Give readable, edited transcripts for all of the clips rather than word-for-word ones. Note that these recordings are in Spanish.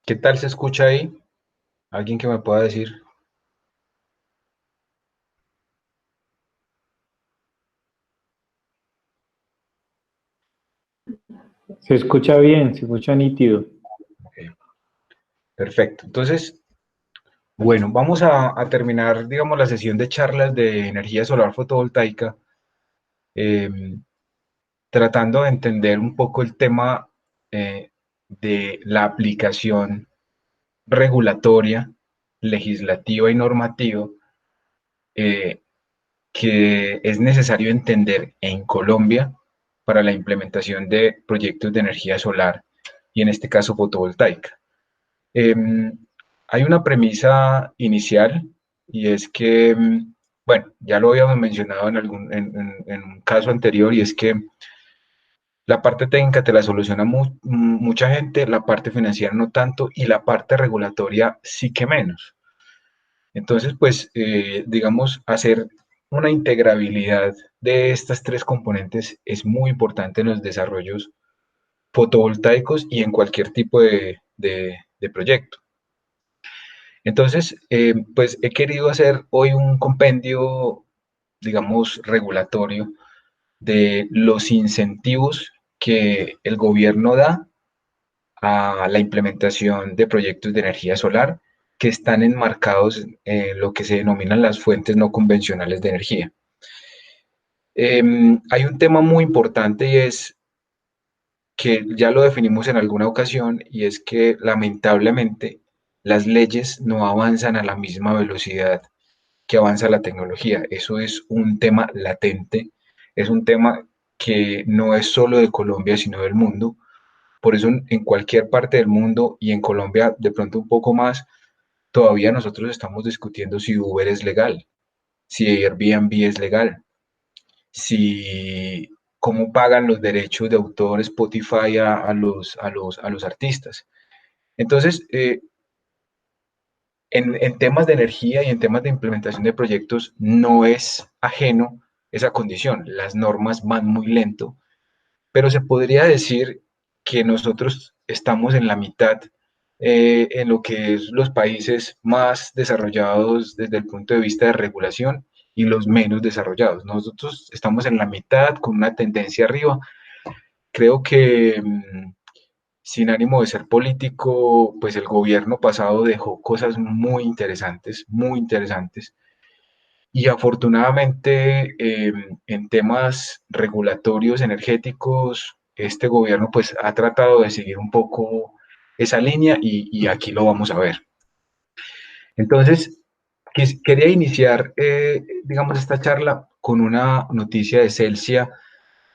¿Qué tal se escucha ahí? ¿Alguien que me pueda decir? Se escucha bien, se escucha nítido. Ok, perfecto. Entonces, bueno, vamos a terminar, digamos, la sesión de charlas de energía solar fotovoltaica, eh, tratando de entender un poco el tema de la aplicación regulatoria, legislativa y normativa eh, que es necesario entender en Colombia para la implementación de proyectos de energía solar y en este caso fotovoltaica. Eh, Hay una premisa inicial y es que, bueno, ya lo habíamos mencionado en un caso anterior y es que la parte técnica te la soluciona mucha gente, la parte financiera no tanto y la parte regulatoria sí que menos. Entonces, pues, digamos, hacer una integrabilidad de estas tres componentes es muy importante en los desarrollos fotovoltaicos y en cualquier tipo de proyecto. Entonces, pues he querido hacer hoy un compendio, digamos, regulatorio de los incentivos que el gobierno da a la implementación de proyectos de energía solar que están enmarcados en lo que se denominan las fuentes no convencionales de energía. Hay un tema muy importante y es que ya lo definimos en alguna ocasión y es que lamentablemente las leyes no avanzan a la misma velocidad que avanza la tecnología. Eso es un tema latente, es un tema que no es solo de Colombia, sino del mundo. Por eso en cualquier parte del mundo y en Colombia de pronto un poco más, todavía nosotros estamos discutiendo si Uber es legal, si Airbnb es legal, si cómo pagan los derechos de autor Spotify a los artistas. Entonces, en temas de energía y en temas de implementación de proyectos no es ajeno esa condición. Las normas van muy lento, pero se podría decir que nosotros estamos en la mitad en lo que es los países más desarrollados desde el punto de vista de regulación y los menos desarrollados. Nosotros estamos en la mitad con una tendencia arriba. Creo que sin ánimo de ser político, pues el gobierno pasado dejó cosas muy interesantes. Y afortunadamente, en temas regulatorios energéticos, este gobierno pues ha tratado de seguir un poco esa línea y aquí lo vamos a ver. Entonces, quería iniciar, digamos, esta charla con una noticia de Celsia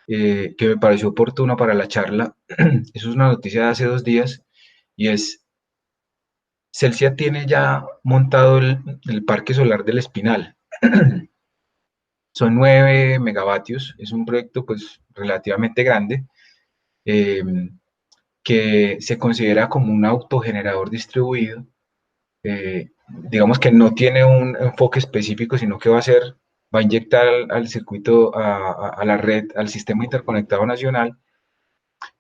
que me pareció oportuna para la charla. Eso es una noticia de hace 2 días y es, Celsia tiene ya montado el parque solar del Espinal. Son 9 megavatios, es un proyecto pues relativamente grande eh, que se considera como un autogenerador distribuido. Digamos que no tiene un enfoque específico, sino que va a inyectar al circuito, a la red, al sistema interconectado nacional,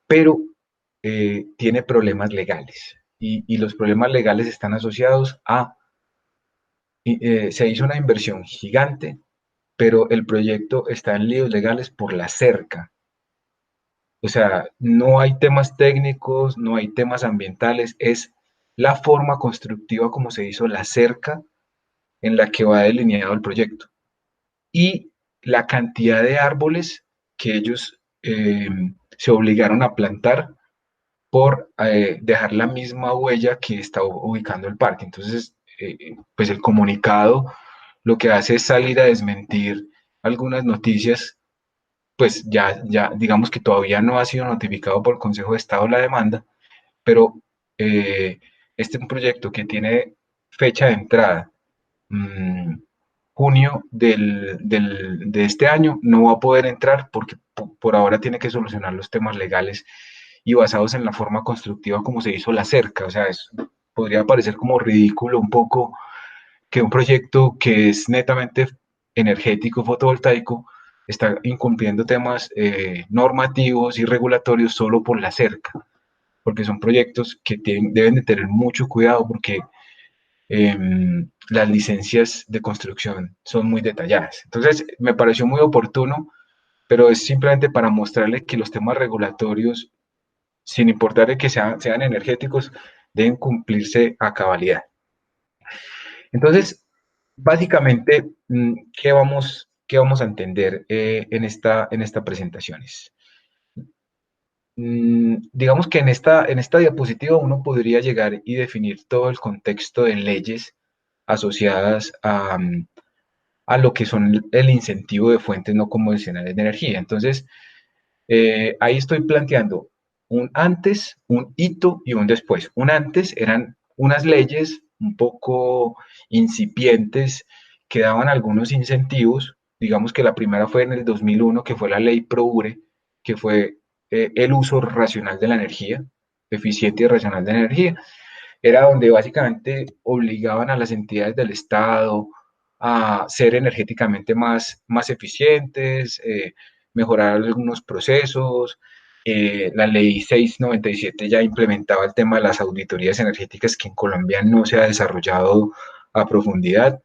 pero tiene problemas legales. Y los problemas legales están asociados a, se hizo una inversión gigante, pero el proyecto está en líos legales por la cerca. O sea, no hay temas técnicos, no hay temas ambientales, es la forma constructiva como se hizo la cerca en la que va delineado el proyecto. Y la cantidad de árboles que ellos se obligaron a plantar por dejar la misma huella que está ubicando el parque. Entonces, pues el comunicado lo que hace es salir a desmentir algunas noticias, pues ya digamos que todavía no ha sido notificado por el Consejo de Estado la demanda, pero eh, este es un proyecto que tiene fecha de entrada, mmm, junio de este año, no va a poder entrar porque por ahora tiene que solucionar los temas legales y basados en la forma constructiva como se hizo la cerca. O sea, podría parecer como ridículo un poco que un proyecto que es netamente energético fotovoltaico está incumpliendo temas normativos y regulatorios solo por la cerca. porque son proyectos que deben de tener mucho cuidado porque las licencias de construcción son muy detalladas. Entonces, me pareció muy oportuno, pero es simplemente para mostrarle que los temas regulatorios, sin importar de que sean energéticos, deben cumplirse a cabalidad. Entonces, básicamente, qué vamos a entender en esta presentación? Digamos que en esta diapositiva uno podría llegar y definir todo el contexto de leyes asociadas a lo que son el incentivo de fuentes no convencionales de energía. Entonces, ahí estoy planteando un antes, un hito y un después. Un antes eran unas leyes un poco incipientes que daban algunos incentivos. Digamos que la primera fue en el 2001, que fue la ley PROURE, que fue el uso racional de la energía, eficiente y racional de la energía. Era donde básicamente obligaban a las entidades del Estado a ser energéticamente más eficientes, mejorar algunos procesos. La ley 697 ya implementaba el tema de las auditorías energéticas que en Colombia no se ha desarrollado a profundidad.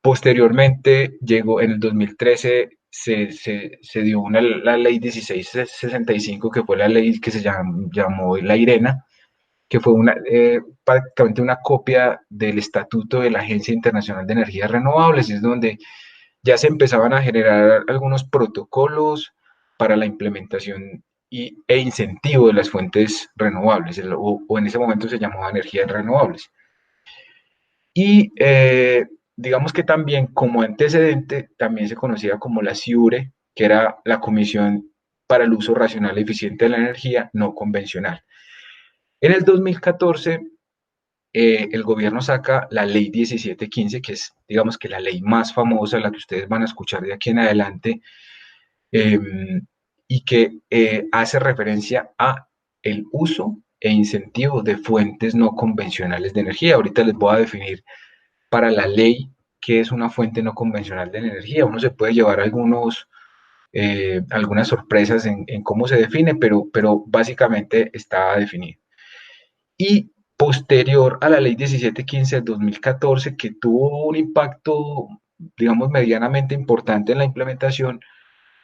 Posteriormente llegó en el 2013, se dio la ley 1665, que fue la ley que se llamó la IRENA, que fue prácticamente una copia del estatuto de la Agencia Internacional de Energías Renovables, es donde ya se empezaban a generar algunos protocolos para la implementación e incentivo de las fuentes renovables, o en ese momento se llamaba energías renovables. Y digamos que también como antecedente, también se conocía como la CIURE, que era la Comisión para el Uso Racional y Eficiente de la Energía No Convencional. En el 2014, el gobierno saca la ley 1715, que es, digamos que la ley más famosa, la que ustedes van a escuchar de aquí en adelante, eh, y que hace referencia a el uso e incentivo de fuentes no convencionales de energía. Ahorita les voy a definir para la ley qué es una fuente no convencional de energía. Uno se puede llevar algunas sorpresas en cómo se define, pero básicamente está definido. Y posterior a la ley 1715 del 2014, que tuvo un impacto, digamos, medianamente importante en la implementación,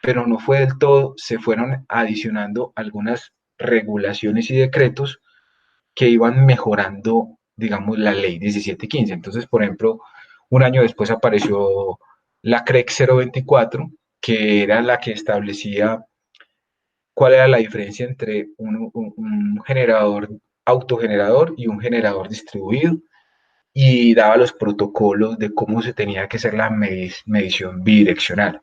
pero no fue del todo, se fueron adicionando algunas regulaciones y decretos que iban mejorando, digamos, la ley 1715. Entonces, por ejemplo, un año después apareció la CREC 024, que era la que establecía cuál era la diferencia entre un generador autogenerador y un generador distribuido, y daba los protocolos de cómo se tenía que hacer la medición bidireccional.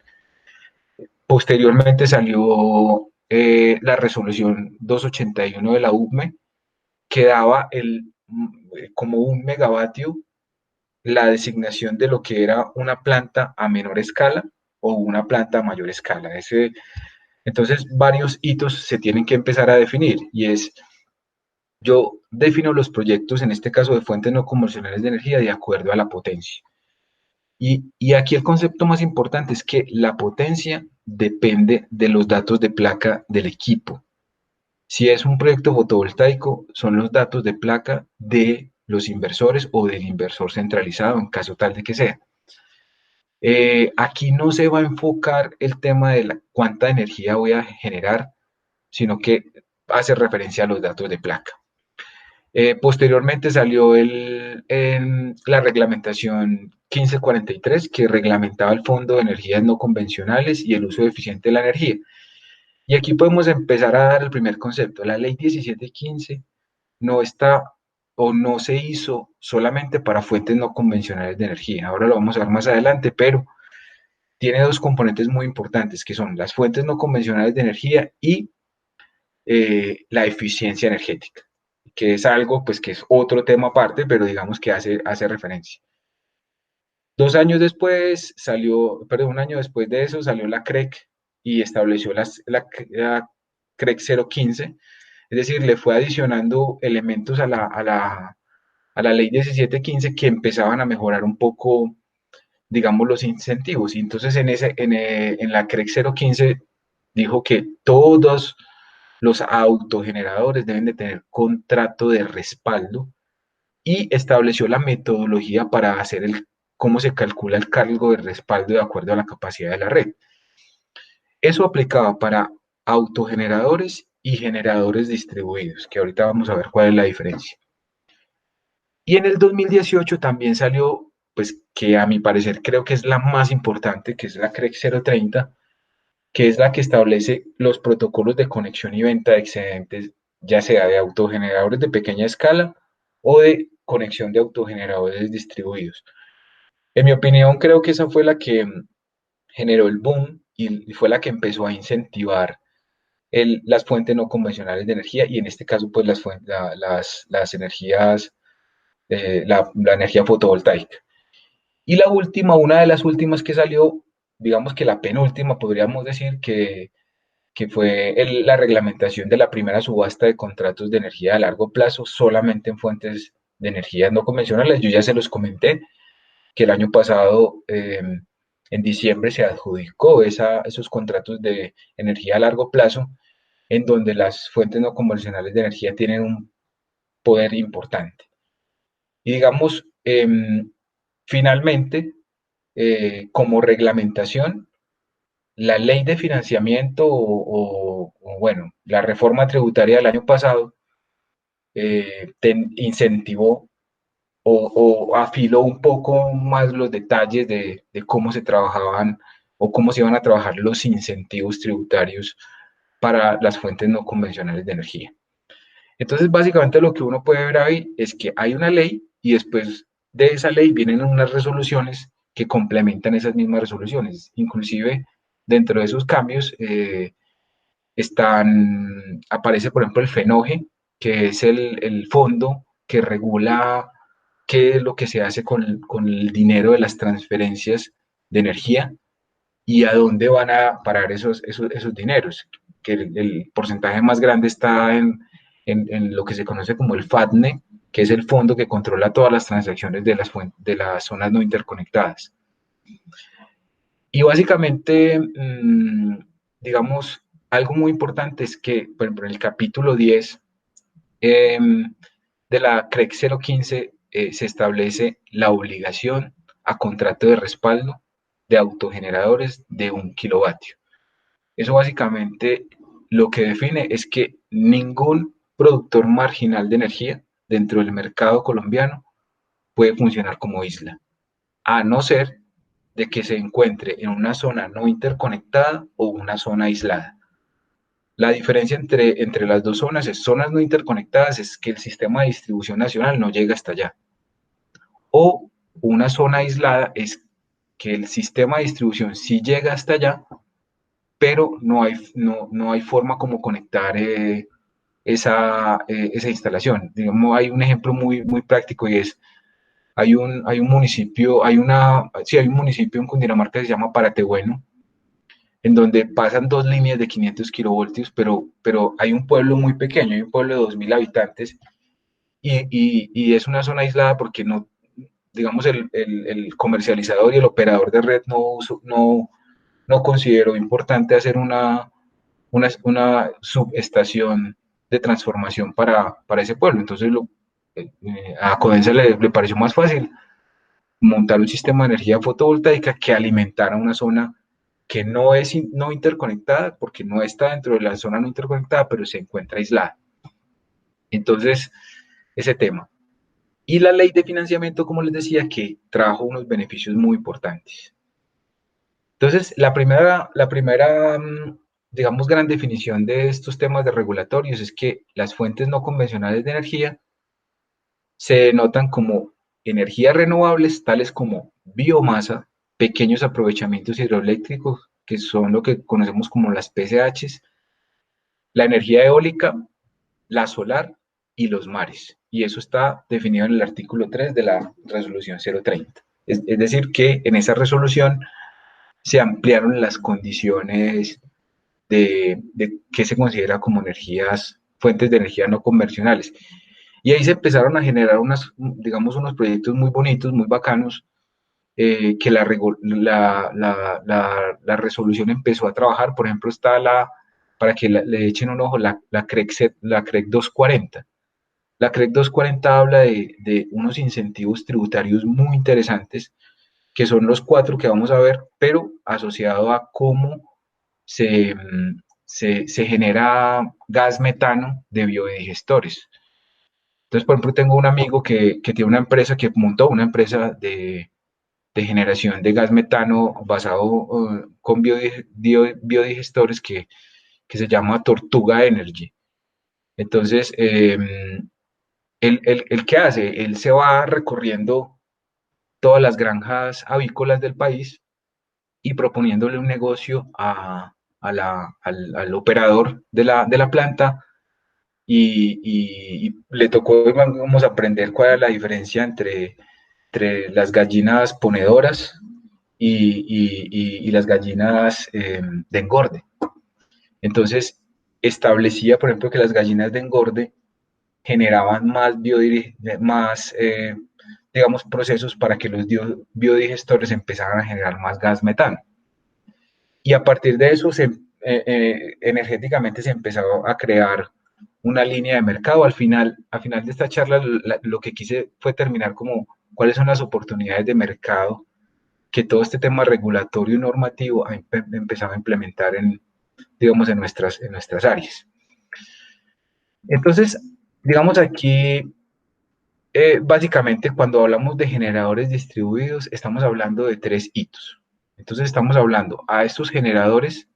Posteriormente salió la resolución 281 de la UME, que daba como un megavatio la designación de lo que era una planta a menor escala o una planta a mayor escala. Entonces, varios hitos se tienen que empezar a definir, y es, yo defino los proyectos, en este caso de fuentes no convencionales de energía, de acuerdo a la potencia. Y aquí el concepto más importante es que la potencia depende de los datos de placa del equipo. Si es un proyecto fotovoltaico, son los datos de placa de los inversores o del inversor centralizado, en caso tal de que sea. Aquí no se va a enfocar el tema de cuánta energía voy a generar, sino que hace referencia a los datos de placa. Posteriormente salió la reglamentación 1543, que reglamentaba el Fondo de Energías No Convencionales y el uso eficiente de la energía. Y aquí podemos empezar a dar el primer concepto. La ley 1715 no está o no se hizo solamente para fuentes no convencionales de energía. Ahora lo vamos a ver más adelante, pero tiene dos componentes muy importantes, que son las fuentes no convencionales de energía y la eficiencia energética, que es algo pues que es otro tema aparte, pero digamos que hace referencia. 1 año después de eso salió la CREC y estableció la CREC 015, es decir, le fue adicionando elementos a la ley 1715 que empezaban a mejorar un poco, digamos, los incentivos. Y entonces en la CREC 015 dijo que todos los autogeneradores deben de tener contrato de respaldo y estableció la metodología para hacer cómo se calcula el cargo de respaldo de acuerdo a la capacidad de la red. Eso aplicaba para autogeneradores y generadores distribuidos, que ahorita vamos a ver cuál es la diferencia. Y en el 2018 también salió, pues que a mi parecer creo que es la más importante, que es la CREC 030, que es la que establece los protocolos de conexión y venta de excedentes, ya sea de autogeneradores de pequeña escala o de conexión de autogeneradores distribuidos. En mi opinión, creo que esa fue la que generó el boom y fue la que empezó a incentivar las fuentes no convencionales de energía y en este caso pues las energías, la energía fotovoltaica. Y la última, una de las últimas que salió, digamos que la penúltima, podríamos decir que fue la reglamentación de la primera subasta de contratos de energía a largo plazo solamente en fuentes de energía no convencionales. Yo ya se los comenté que el año pasado, en diciembre, se adjudicó esos contratos de energía a largo plazo en donde las fuentes no convencionales de energía tienen un poder importante. Y digamos, finalmente, como reglamentación, la ley de financiamiento bueno, la reforma tributaria del año pasado incentivó o afiló un poco más los detalles de cómo se trabajaban o cómo se iban a trabajar los incentivos tributarios para las fuentes no convencionales de energía. Entonces, básicamente lo que uno puede ver ahí es que hay una ley y después de esa ley vienen unas resoluciones que complementan esas mismas resoluciones. Inclusive, dentro de esos cambios aparece, por ejemplo, el FENOGE, que es el fondo que regula qué es lo que se hace con el dinero de las transferencias de energía y a dónde van a parar esos dineros, que el porcentaje más grande está en lo que se conoce como el FATNE, que es el fondo que controla todas las transacciones de las zonas no interconectadas. Y básicamente, digamos, algo muy importante es que, por ejemplo, en el capítulo 10 de la CREC 015 se establece la obligación a contrato de respaldo de autogeneradores de 1 kilovatio. Eso básicamente lo que define es que ningún productor marginal de energía dentro del mercado colombiano puede funcionar como isla, a no ser de que se encuentre en una zona no interconectada o una zona aislada. La diferencia entre las dos zonas es zonas no interconectadas, es que el sistema de distribución nacional no llega hasta allá. O una zona aislada es que el sistema de distribución sí llega hasta allá, pero no hay forma como conectar esa instalación. Digamos, hay un ejemplo muy práctico y es, hay un municipio, hay un municipio en Cundinamarca que se llama Paratebueno, en donde pasan dos líneas de 500 kilovoltios, pero hay un pueblo muy pequeño, hay un pueblo de 2.000 habitantes y es una zona aislada porque no, digamos, el comercializador y el operador de red no consideró importante hacer una subestación de transformación para ese pueblo. Entonces, a Codensa le pareció más fácil montar un sistema de energía fotovoltaica que alimentara una zona que no es no interconectada, porque no está dentro de la zona no interconectada, pero se encuentra aislada. Entonces, ese tema. Y la ley de financiamiento, como les decía, que trajo unos beneficios muy importantes. Entonces, digamos, gran definición de estos temas de regulatorios es que las fuentes no convencionales de energía se denotan como energías renovables, tales como biomasa, pequeños aprovechamientos hidroeléctricos, que son lo que conocemos como las PCHs, la energía eólica, la solar y los mares. Y eso está definido en el artículo 3 de la resolución 030. Es decir, que en esa resolución se ampliaron las condiciones de qué se considera como fuentes de energía no convencionales. Y ahí se empezaron a generar digamos, unos proyectos muy bonitos, muy bacanos, que la resolución empezó a trabajar. Por ejemplo, está para que le echen un ojo, la CREC 240. La CREC 240 habla de unos incentivos tributarios muy interesantes, que son los cuatro que vamos a ver, pero asociado a cómo se, se genera gas metano de biodigestores. Entonces, por ejemplo, tengo un amigo que tiene una empresa, que montó una empresa de generación de gas metano basado con biodigestores que se llama Tortuga Energy. Entonces, ¿él qué hace? Él se va recorriendo todas las granjas avícolas del país y proponiéndole un negocio al operador de la planta y le tocó, vamos a aprender cuál es la diferencia entre las gallinas ponedoras y las gallinas de engorde. Entonces, establecía, por ejemplo, que las gallinas de engorde generaban más digamos, procesos para que los biodigestores empezaran a generar más gas metano. Y a partir de eso, energéticamente se empezó a crear una línea de mercado. Al final de esta charla, lo que quise fue terminar como cuáles son las oportunidades de mercado que todo este tema regulatorio y normativo ha empezado a implementar digamos, en nuestras áreas. Entonces, digamos aquí, básicamente cuando hablamos de generadores distribuidos, estamos hablando de tres hitos. Entonces estamos hablando a estos generadores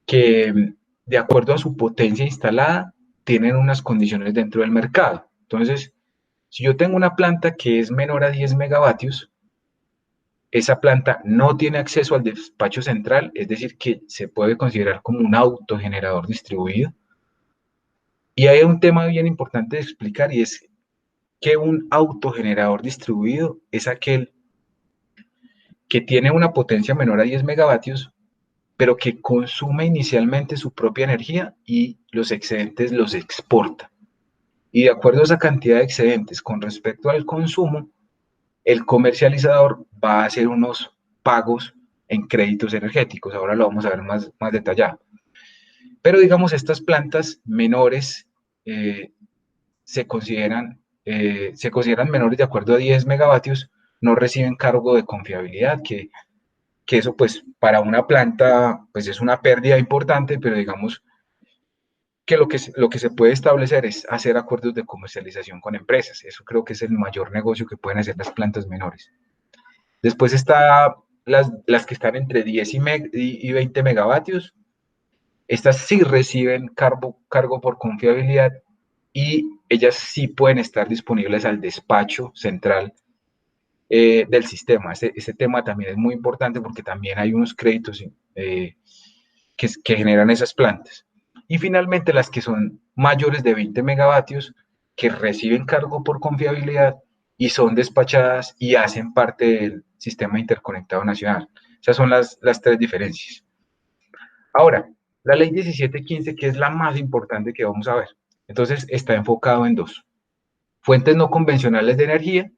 que, de acuerdo a su potencia instalada, tienen unas condiciones dentro del mercado. Entonces, si yo tengo una planta que es menor a 10 megavatios, esa planta no tiene acceso al despacho central, es decir, que se puede considerar como un autogenerador distribuido. Y hay un tema bien importante de explicar y es que un autogenerador distribuido es aquel que tiene una potencia menor a 10 megavatios, pero que consume inicialmente su propia energía y los excedentes los exporta. Y de acuerdo a esa cantidad de excedentes con respecto al consumo, el comercializador va a hacer unos pagos en créditos energéticos. Ahora lo vamos a ver más detallado. Pero digamos, estas plantas menores eh, se consideran menores de acuerdo a 10 megavatios, no reciben cargo de confiabilidad, que eso pues para una planta pues es una pérdida importante, pero digamos que lo que se puede establecer es hacer acuerdos de comercialización con empresas. Eso creo que es el mayor negocio que pueden hacer las plantas menores. Después está las que están entre 10 y 20 megavatios. Estas sí reciben cargo por confiabilidad y ellas sí pueden estar disponibles al despacho central del sistema. Ese tema también es muy importante porque también hay unos créditos que generan esas plantas. Y finalmente las que son mayores de 20 megavatios, que reciben cargo por confiabilidad y son despachadas y hacen parte del sistema interconectado nacional. Esas son las tres diferencias. Ahora, la ley 1715, que es la más importante que vamos a ver. Entonces, está enfocado en dos: fuentes no convencionales de energía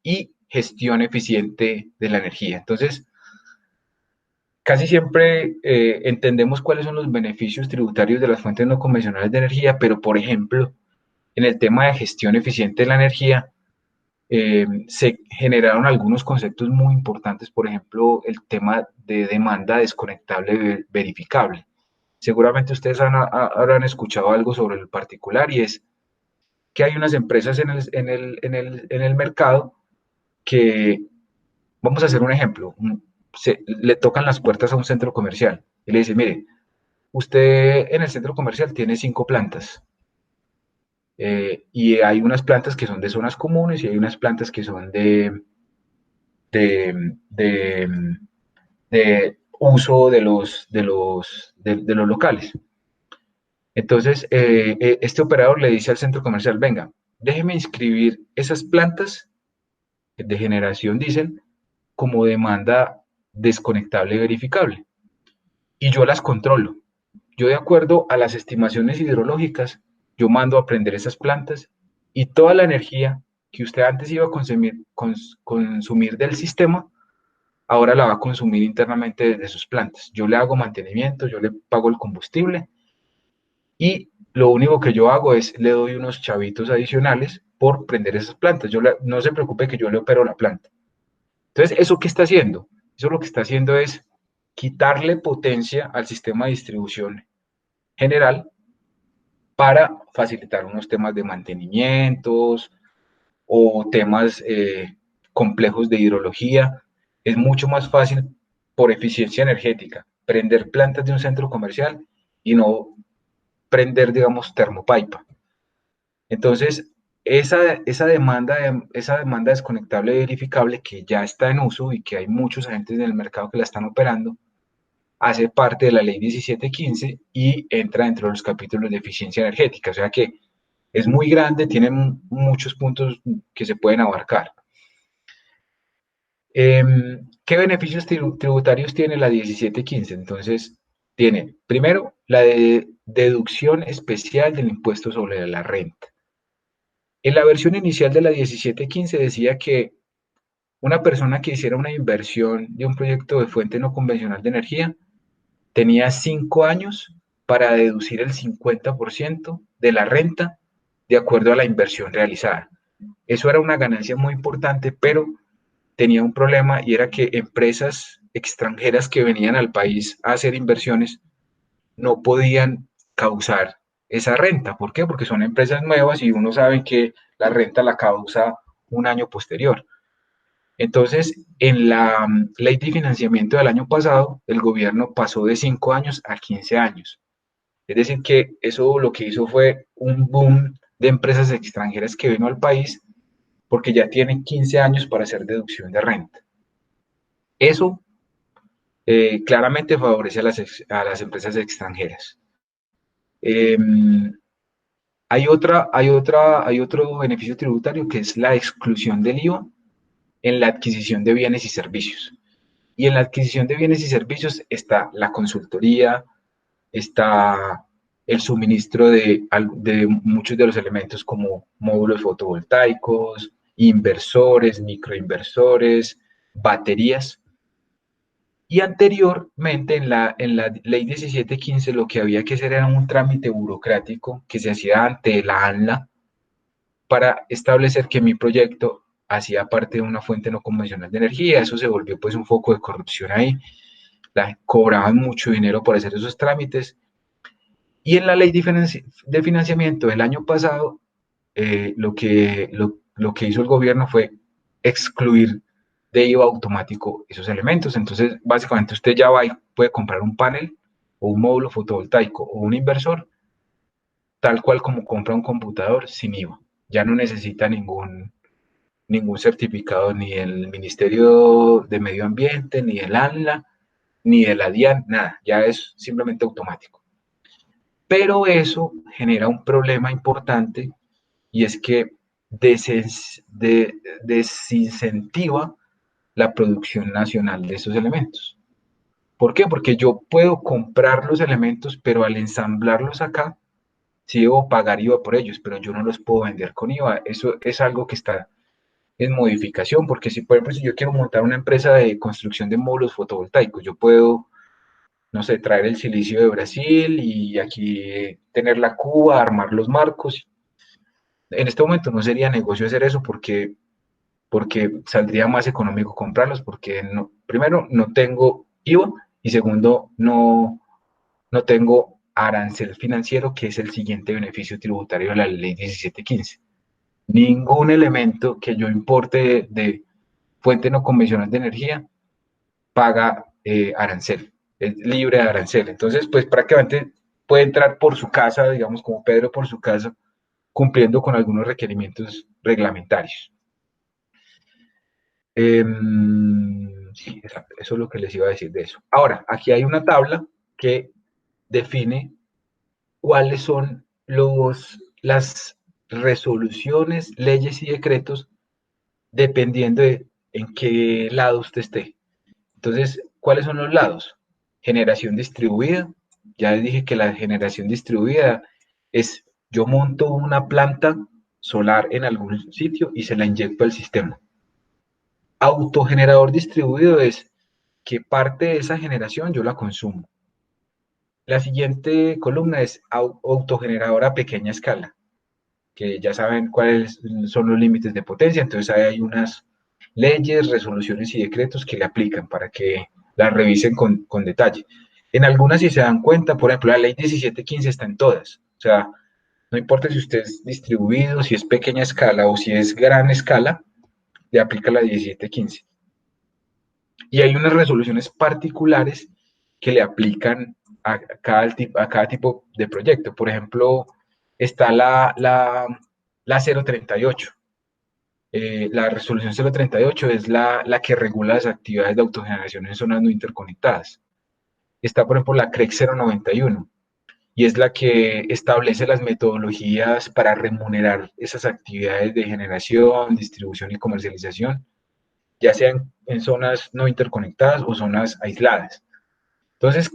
y gestión eficiente de la energía. Entonces, casi siempre entendemos cuáles son los beneficios tributarios de las fuentes no convencionales de energía, pero por ejemplo, en el tema de gestión eficiente de la energía, se generaron algunos conceptos muy importantes, por ejemplo, el tema de demanda desconectable verificable. Seguramente ustedes habrán escuchado algo sobre el particular y es que hay unas empresas en el mercado que, vamos a hacer un ejemplo, le tocan las puertas a un centro comercial y le dicen, mire, usted en el centro comercial tiene 5 plantas y hay unas plantas que son de zonas comunes y hay unas plantas que son de, de, de uso de los locales. Entonces, este operador le dice al centro comercial, venga, déjeme inscribir esas plantas de generación, dicen, como demanda desconectable y verificable. Y yo las controlo. Yo, de acuerdo a las estimaciones hidrológicas, yo mando a prender esas plantas y toda la energía que usted antes iba a consumir del sistema, ahora la va a consumir internamente desde sus plantas. Yo le hago mantenimiento, yo le pago el combustible y lo único que yo hago es le doy unos chavitos adicionales por prender esas plantas. No se preocupe que yo le opero la planta. Entonces, ¿eso qué está haciendo? Eso lo que está haciendo es quitarle potencia al sistema de distribución general para facilitar unos temas de mantenimientos o temas complejos de hidrología. Es mucho más fácil por eficiencia energética prender plantas de un centro comercial y no prender, digamos, termopaipa. Entonces, esa demanda desconectable y verificable que ya está en uso y que hay muchos agentes en el mercado que la están operando, hace parte de la ley 1715 y entra dentro de los capítulos de eficiencia energética. O sea que es muy grande, tiene muchos puntos que se pueden abarcar. ¿Qué beneficios tributarios tiene la 1715? Entonces, tiene primero la deducción especial del impuesto sobre la renta. En la versión inicial de la 1715 decía que una persona que hiciera una inversión de un proyecto de fuente no convencional de energía tenía 5 años para deducir el 50% de la renta de acuerdo a la inversión realizada. Eso era una ganancia muy importante, pero tenía un problema y era que empresas extranjeras que venían al país a hacer inversiones no podían causar esa renta. ¿Por qué? Porque son empresas nuevas y uno sabe que la renta la causa un año posterior. Entonces, en la ley de financiamiento del año pasado, el gobierno pasó de 5 años a 15 años. Es decir, que eso lo que hizo fue un boom de empresas extranjeras que vino al país porque ya tienen 15 años para hacer deducción de renta. Eso claramente favorece a las empresas extranjeras. Eh, hay otro beneficio tributario que es la exclusión del IVA en la adquisición de bienes y servicios. Y en la adquisición de bienes y servicios está la consultoría, está el suministro de muchos de los elementos como módulos fotovoltaicos, inversores, microinversores, baterías. Y anteriormente en la ley 1715 lo que había que hacer era un trámite burocrático que se hacía ante la ANLA para establecer que mi proyecto hacía parte de una fuente no convencional de energía. Eso se volvió pues un foco de corrupción ahí. Cobraban mucho dinero por hacer esos trámites. Y en la ley de financiamiento del año pasado, lo que hizo el gobierno fue excluir de IVA automático esos elementos. Entonces, básicamente usted ya va y puede comprar un panel o un módulo fotovoltaico o un inversor, tal cual como compra un computador sin IVA. Ya no necesita ningún certificado ni del Ministerio de Medio Ambiente, ni del ANLA, ni de la DIAN, nada, ya es simplemente automático. Pero eso genera un problema importante y es que desincentiva la producción nacional de esos elementos. ¿Por qué? Porque yo puedo comprar los elementos, pero al ensamblarlos acá, sí debo pagar IVA por ellos, pero yo no los puedo vender con IVA. Eso es algo que está en modificación, porque si, por ejemplo, si yo quiero montar una empresa de construcción de módulos fotovoltaicos, yo puedo, no sé, traer el silicio de Brasil y aquí tener la cuba, armar los marcos. En este momento no sería negocio hacer eso porque saldría más económico comprarlos, porque no, primero no tengo IVA y segundo no tengo arancel financiero, que es el siguiente beneficio tributario de la ley 1715. Ningún elemento que yo importe de fuente no convencional de energía paga arancel, es libre de arancel. Entonces, pues prácticamente puede entrar por su casa, digamos como Pedro por su casa, cumpliendo con algunos requerimientos reglamentarios. Sí, exacto, eso es lo que les iba a decir de eso. Ahora, aquí hay una tabla que define cuáles son las resoluciones, leyes y decretos dependiendo de en qué lado usted esté. Entonces, ¿cuáles son los lados? Generación distribuida. Ya les dije que la generación distribuida es yo monto una planta solar en algún sitio y se la inyecto al sistema. Autogenerador distribuido es que parte de esa generación yo la consumo. La siguiente columna es autogeneradora a pequeña escala, que ya saben cuáles son los límites de potencia, entonces ahí hay unas leyes, resoluciones y decretos que le aplican para que la revisen con detalle. En algunas, si se dan cuenta, por ejemplo, la ley 1715 está en todas, o sea, no importa si usted es distribuido, si es pequeña escala o si es gran escala, le aplica la 1715. Y hay unas resoluciones particulares que le aplican a cada tipo de proyecto. Por ejemplo, está la 038. La resolución 038 es la que regula las actividades de autogeneración en zonas no interconectadas. Está, por ejemplo, la CREC 091 y es la que establece las metodologías para remunerar esas actividades de generación, distribución y comercialización, ya sean en zonas no interconectadas o zonas aisladas. Entonces,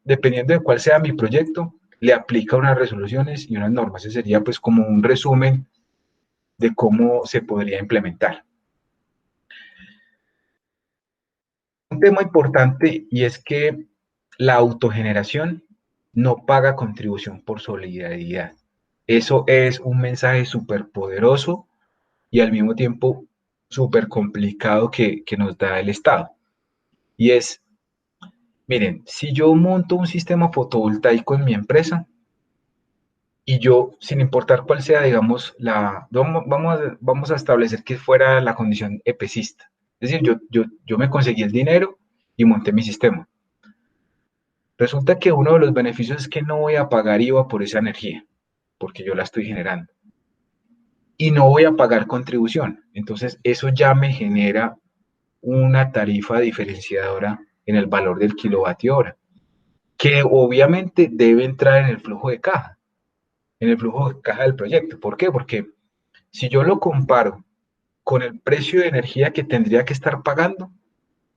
dependiendo de cuál sea mi proyecto, le aplica unas resoluciones y unas normas. Ese sería pues como un resumen de cómo se podría implementar. Un tema importante y es que la autogeneración no paga contribución por solidaridad. Eso es un mensaje súper poderoso y al mismo tiempo súper complicado que nos da el Estado. Y es, miren, si yo monto un sistema fotovoltaico en mi empresa y yo, sin importar cuál sea, digamos, vamos a establecer que fuera la condición EPCista. Es decir, yo me conseguí el dinero y monté mi sistema. Resulta que uno de los beneficios es que no voy a pagar IVA por esa energía, porque yo la estoy generando. Y no voy a pagar contribución. Entonces, eso ya me genera una tarifa diferenciadora en el valor del kilovatio hora, que obviamente debe entrar en el flujo de caja, en el flujo de caja del proyecto. ¿Por qué? Porque si yo lo comparo con el precio de energía que tendría que estar pagando,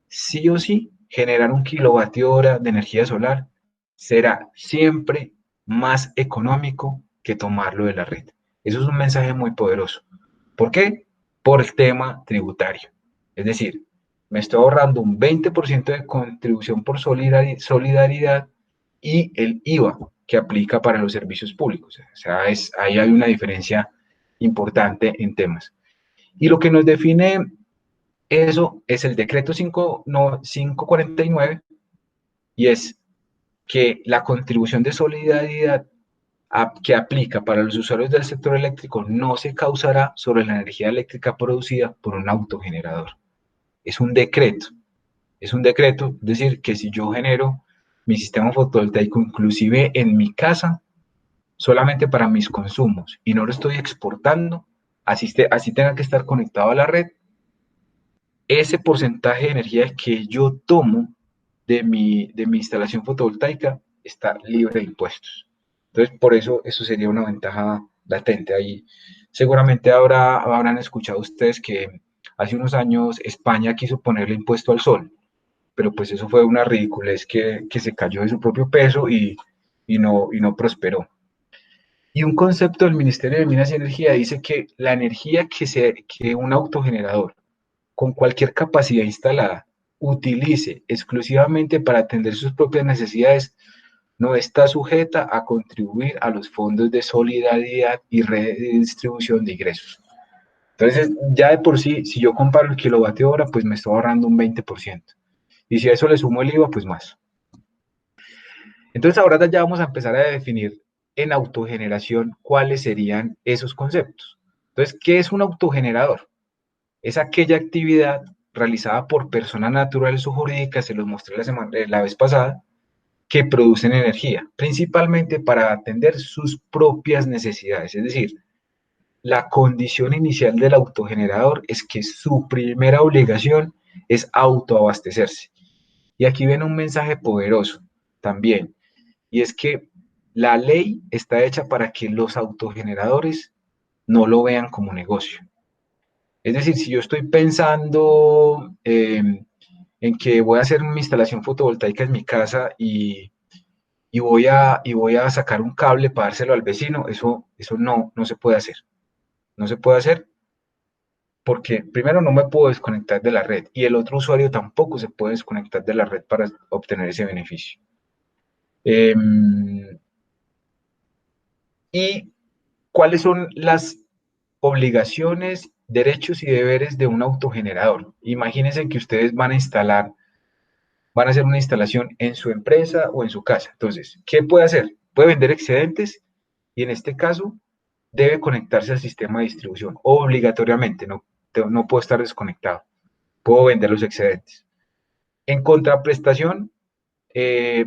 sí o sí, generar un kilovatio hora de energía solar será siempre más económico que tomarlo de la red. Eso es un mensaje muy poderoso. ¿Por qué? Por el tema tributario. Es decir, me estoy ahorrando un 20% de contribución por solidaridad y el IVA que aplica para los servicios públicos. O sea, ahí hay una diferencia importante en temas. Y lo que nos define eso es el decreto 549 y es que la contribución de solidaridad que aplica para los usuarios del sector eléctrico no se causará sobre la energía eléctrica producida por un autogenerador. Es un decreto, es decir, que si yo genero mi sistema fotovoltaico inclusive en mi casa, solamente para mis consumos y no lo estoy exportando, así tenga que estar conectado a la red, ese porcentaje de energía que yo tomo de mi instalación fotovoltaica está libre de impuestos. Entonces, por eso sería una ventaja latente. Ahí seguramente habrán escuchado ustedes que hace unos años España quiso ponerle impuesto al sol, pero pues eso fue una ridiculez que se cayó de su propio peso y no prosperó. Y un concepto del Ministerio de Minas y Energía dice que la energía que un autogenerador con cualquier capacidad instalada utilice exclusivamente para atender sus propias necesidades, no está sujeta a contribuir a los fondos de solidaridad y redistribución de ingresos. Entonces, ya de por sí, si yo comparo el kilovatio hora, pues me estoy ahorrando un 20%. Y si a eso le sumo el IVA, pues más. Entonces, ahora ya vamos a empezar a definir en autogeneración cuáles serían esos conceptos. Entonces, ¿qué es un autogenerador? Es aquella actividad realizada por personas naturales o jurídicas, se los mostré la vez pasada, que producen energía, principalmente para atender sus propias necesidades. Es decir, la condición inicial del autogenerador es que su primera obligación es autoabastecerse. Y aquí viene un mensaje poderoso también, y es que la ley está hecha para que los autogeneradores no lo vean como negocio. Es decir, si yo estoy pensando en que voy a hacer mi instalación fotovoltaica en mi casa y voy a sacar un cable para dárselo al vecino, eso no se puede hacer. No se puede hacer porque primero no me puedo desconectar de la red y el otro usuario tampoco se puede desconectar de la red para obtener ese beneficio. ¿Y cuáles son las obligaciones, derechos y deberes de un autogenerador? Imagínense que ustedes van a hacer una instalación en su empresa o en su casa. Entonces, ¿qué puede hacer? Puede vender excedentes y en este caso debe conectarse al sistema de distribución obligatoriamente, no puedo estar desconectado, puedo vender los excedentes. En contraprestación, eh,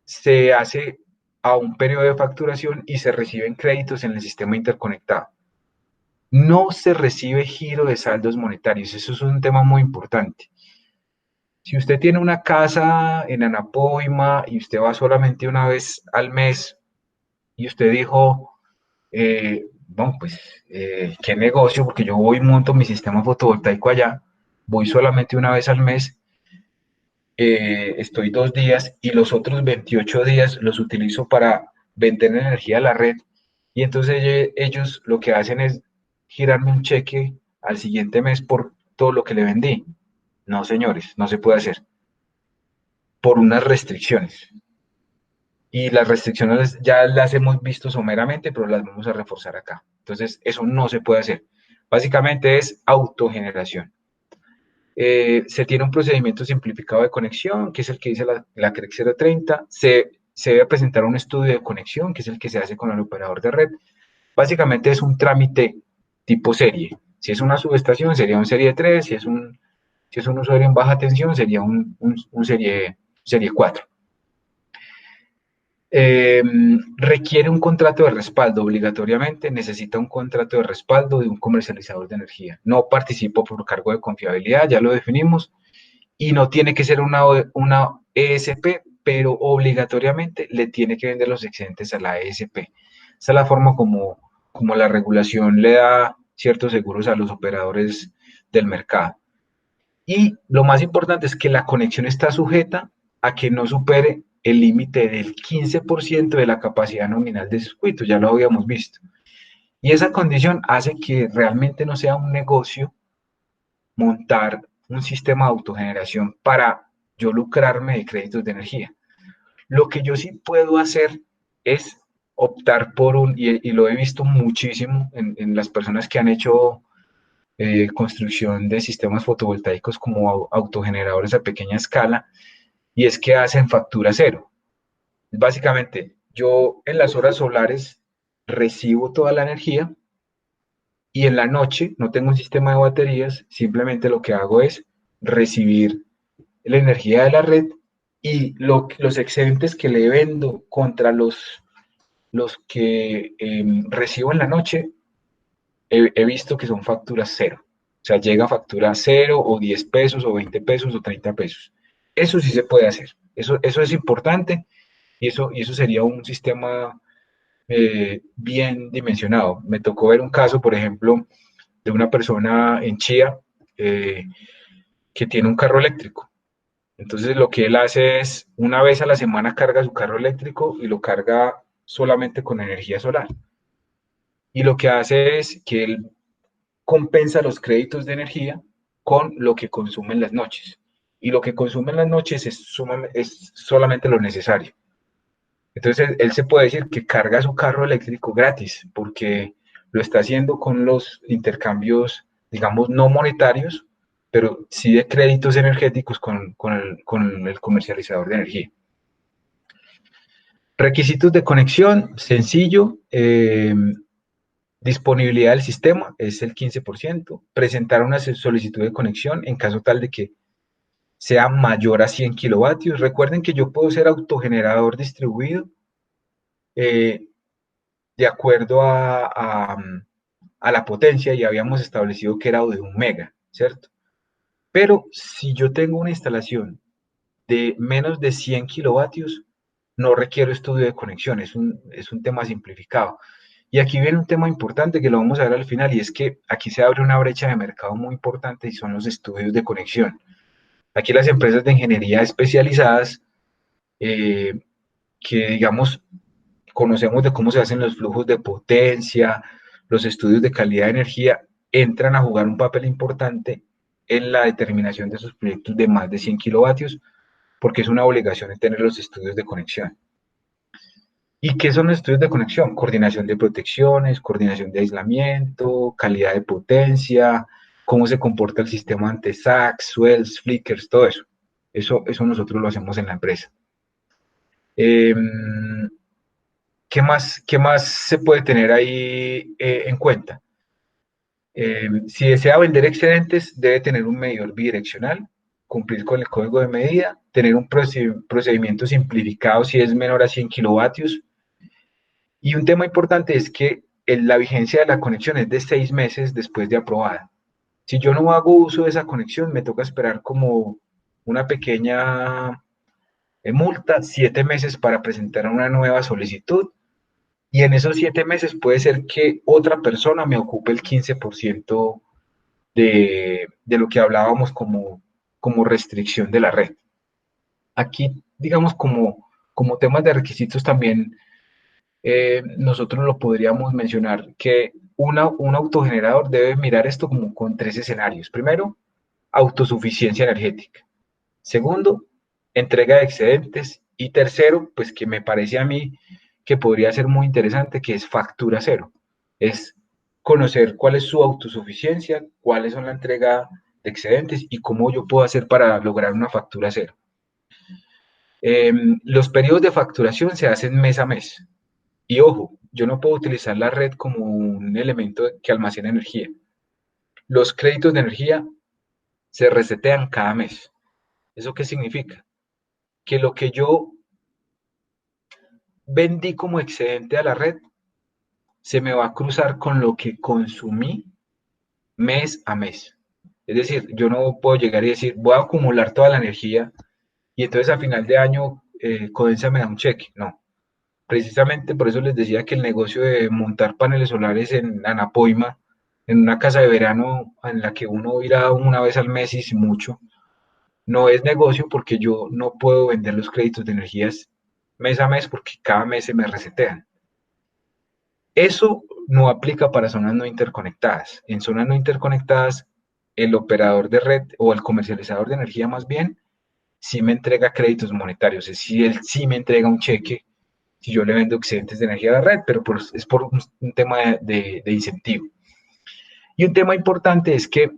se hace a un periodo de facturación y se reciben créditos en el sistema interconectado. No se recibe giro de saldos monetarios, eso es un tema muy importante. Si usted tiene una casa en Anapoima y usted va solamente una vez al mes y usted dijo, no, pues, ¿qué negocio? Porque yo voy y monto mi sistema fotovoltaico allá, voy solamente una vez al mes, estoy 2 días y los otros 28 días los utilizo para vender energía a la red. Y entonces ellos lo que hacen es girarme un cheque al siguiente mes por todo lo que le vendí. No, señores, no se puede hacer por unas restricciones. Y las restricciones ya las hemos visto someramente, pero las vamos a reforzar acá. Entonces, eso no se puede hacer. Básicamente es autogeneración. Se tiene un procedimiento simplificado de conexión, que es el que dice la CREC 030. Se debe presentar un estudio de conexión, que es el que se hace con el operador de red. Básicamente es un trámite tipo serie. Si es una subestación, sería un serie 3. Si es un usuario en baja tensión, sería un serie 4. Requiere un contrato de respaldo obligatoriamente, necesita un contrato de respaldo de un comercializador de energía. No participo por cargo de confiabilidad, ya lo definimos, y no tiene que ser una ESP, pero obligatoriamente le tiene que vender los excedentes a la ESP. Esa es la forma como la regulación le da ciertos seguros a los operadores del mercado. Y lo más importante es que la conexión está sujeta a que no supere el límite del 15% de la capacidad nominal de circuito, ya lo habíamos visto. Y esa condición hace que realmente no sea un negocio montar un sistema de autogeneración para yo lucrarme de créditos de energía. Lo que yo sí puedo hacer es optar por y lo he visto muchísimo en las personas que han hecho construcción de sistemas fotovoltaicos como autogeneradores a pequeña escala, y es que hacen factura cero. Básicamente, yo en las horas solares recibo toda la energía y en la noche no tengo un sistema de baterías, simplemente lo que hago es recibir la energía de la red y los excedentes que le vendo contra los que recibo en la noche, he visto que son facturas cero. O sea, llega factura cero o 10 pesos o 20 pesos o 30 pesos. Eso sí se puede hacer. Eso es importante y eso sería un sistema bien dimensionado. Me tocó ver un caso, por ejemplo, de una persona en Chía eh, que tiene un carro eléctrico. Entonces lo que él hace es, una vez a la semana carga su carro eléctrico y lo carga solamente con energía solar. Y lo que hace es que él compensa los créditos de energía con lo que consume en las noches. Y lo que consume en las noches es solamente lo necesario. Entonces, él se puede decir que carga su carro eléctrico gratis, porque lo está haciendo con los intercambios, digamos, no monetarios, pero sí de créditos energéticos con el comercializador de energía. Requisitos de conexión, sencillo. Disponibilidad del sistema es el 15%. Presentar una solicitud de conexión en caso tal de que sea mayor a 100 kilovatios. Recuerden que yo puedo ser autogenerador distribuido eh, de acuerdo a la potencia, y habíamos establecido que era de 1 mega, ¿cierto? Pero si yo tengo una instalación de menos de 100 kilovatios, no requiero estudio de conexión, es un tema simplificado. Y aquí viene un tema importante que lo vamos a ver al final, y es que aquí se abre una brecha de mercado muy importante y son los estudios de conexión. Aquí las empresas de ingeniería especializadas, eh, que digamos conocemos de cómo se hacen los flujos de potencia, los estudios de calidad de energía, entran a jugar un papel importante en la determinación de sus proyectos de más de 100 kilovatios, porque es una obligación tener los estudios de conexión. ¿Y qué son los estudios de conexión? Coordinación de protecciones, coordinación de aislamiento, calidad de potencia, cómo se comporta el sistema ante sacks, swells, flickers, todo eso. Eso nosotros lo hacemos en la empresa. Eh, qué más se puede tener ahí en cuenta? Si desea vender excedentes, debe tener un medidor bidireccional, cumplir con el código de medida, tener un procedimiento simplificado si es menor a 100 kilovatios. Y un tema importante es que la vigencia de la conexión es de 6 meses después de aprobada. Si yo no hago uso de esa conexión, me toca esperar como una pequeña multa, 7 meses para presentar una nueva solicitud. Y en esos 7 meses puede ser que otra persona me ocupe el 15% de lo que hablábamos como restricción de la red. Aquí, digamos, como temas de requisitos también, nosotros lo podríamos mencionar que un autogenerador debe mirar esto como con 3 escenarios. Primero, autosuficiencia energética. Segundo, entrega de excedentes. Y tercero, pues que me parece a mí que podría ser muy interesante, que es factura cero. Es conocer cuál es su autosuficiencia, cuáles son la entrega de excedentes y cómo yo puedo hacer para lograr una factura cero. Los periodos de facturación se hacen mes a mes. Y ojo, yo no puedo utilizar la red como un elemento que almacena energía. Los créditos de energía se resetean cada mes. ¿Eso qué significa? Que lo que yo vendí como excedente a la red se me va a cruzar con lo que consumí mes a mes. Es decir, yo no puedo llegar y decir, voy a acumular toda la energía y entonces a final de año Codensa me da un cheque. No. Precisamente por eso les decía que el negocio de montar paneles solares en Anapoima, en una casa de verano en la que uno irá una vez al mes y sin mucho, no es negocio porque yo no puedo vender los créditos de energías mes a mes porque cada mes se me resetean. Eso no aplica para zonas no interconectadas. En zonas no interconectadas, el operador de red o el comercializador de energía más bien, sí me entrega créditos monetarios, es decir, él sí me entrega un cheque si yo le vendo excedentes de energía a la red, pero es por un tema de incentivo. Y un tema importante es que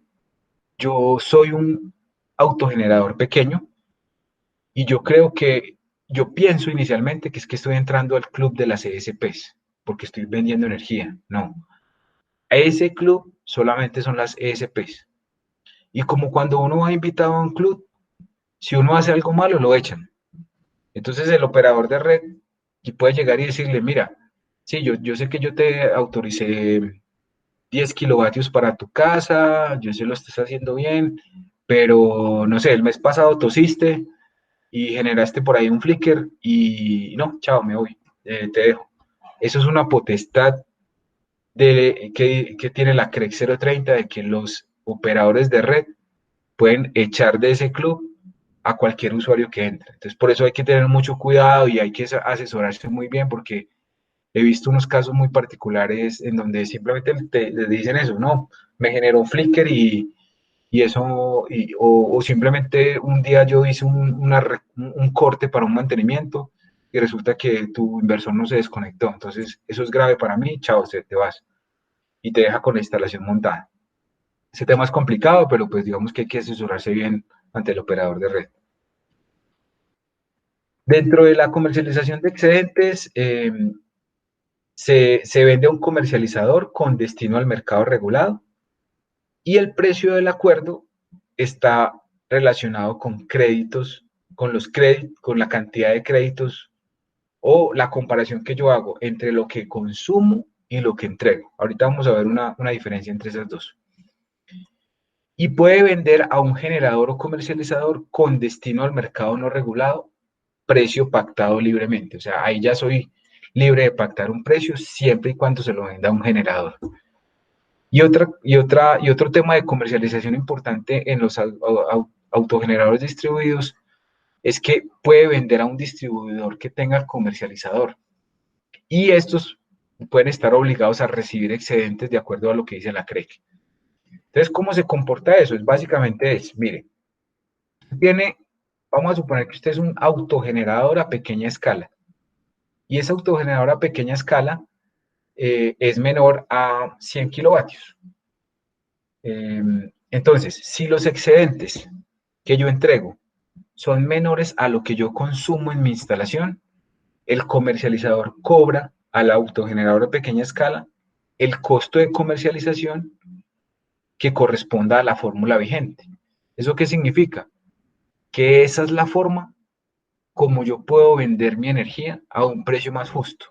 yo soy un autogenerador pequeño y yo creo que, yo pienso inicialmente que es que estoy entrando al club de las ESPs, porque estoy vendiendo energía. No, a ese club solamente son las ESPs. Y como cuando uno va invitado a un club, si uno hace algo malo, lo echan. Entonces el operador de red puede llegar y decirle, mira, sí, yo sé que yo te autoricé 10 kilovatios para tu casa, yo sé lo estás haciendo bien, pero no sé, el mes pasado tosiste y generaste por ahí un flicker y no, chao, me voy, te dejo. Eso es una potestad que tiene la CREC 030 de que los operadores de red pueden echar de ese club a cualquier usuario que entre. Entonces, por eso hay que tener mucho cuidado y hay que asesorarse muy bien porque he visto unos casos muy particulares en donde simplemente te dicen eso, no, me generó un flicker y eso, o simplemente un día yo hice un corte para un mantenimiento y resulta que tu inversor no se desconectó. Entonces, eso es grave para mí, chao, te vas y te deja con la instalación montada. Ese tema es complicado, pero pues digamos que hay que asesorarse bien ante el operador de red. Dentro de la comercialización de excedentes, se vende a un comercializador con destino al mercado regulado y el precio del acuerdo está relacionado con créditos, con la cantidad de créditos o la comparación que yo hago entre lo que consumo y lo que entrego. Ahorita vamos a ver una diferencia entre esas dos. Y puede vender a un generador o comercializador con destino al mercado no regulado, precio pactado libremente. O sea, ahí ya soy libre de pactar un precio siempre y cuando se lo venda a un generador. Y otro tema de comercialización importante en los autogeneradores distribuidos es que puede vender a un distribuidor que tenga comercializador. Y estos pueden estar obligados a recibir excedentes de acuerdo a lo que dice la CREC. Entonces, ¿cómo se comporta eso? Es básicamente mire, vamos a suponer que usted es un autogenerador a pequeña escala, y ese autogenerador a pequeña escala es menor a 100 kilovatios. Entonces, si los excedentes que yo entrego son menores a lo que yo consumo en mi instalación, el comercializador cobra al autogenerador de pequeña escala el costo de comercialización que corresponda a la fórmula vigente. ¿Eso qué significa? Que esa es la forma como yo puedo vender mi energía a un precio más justo.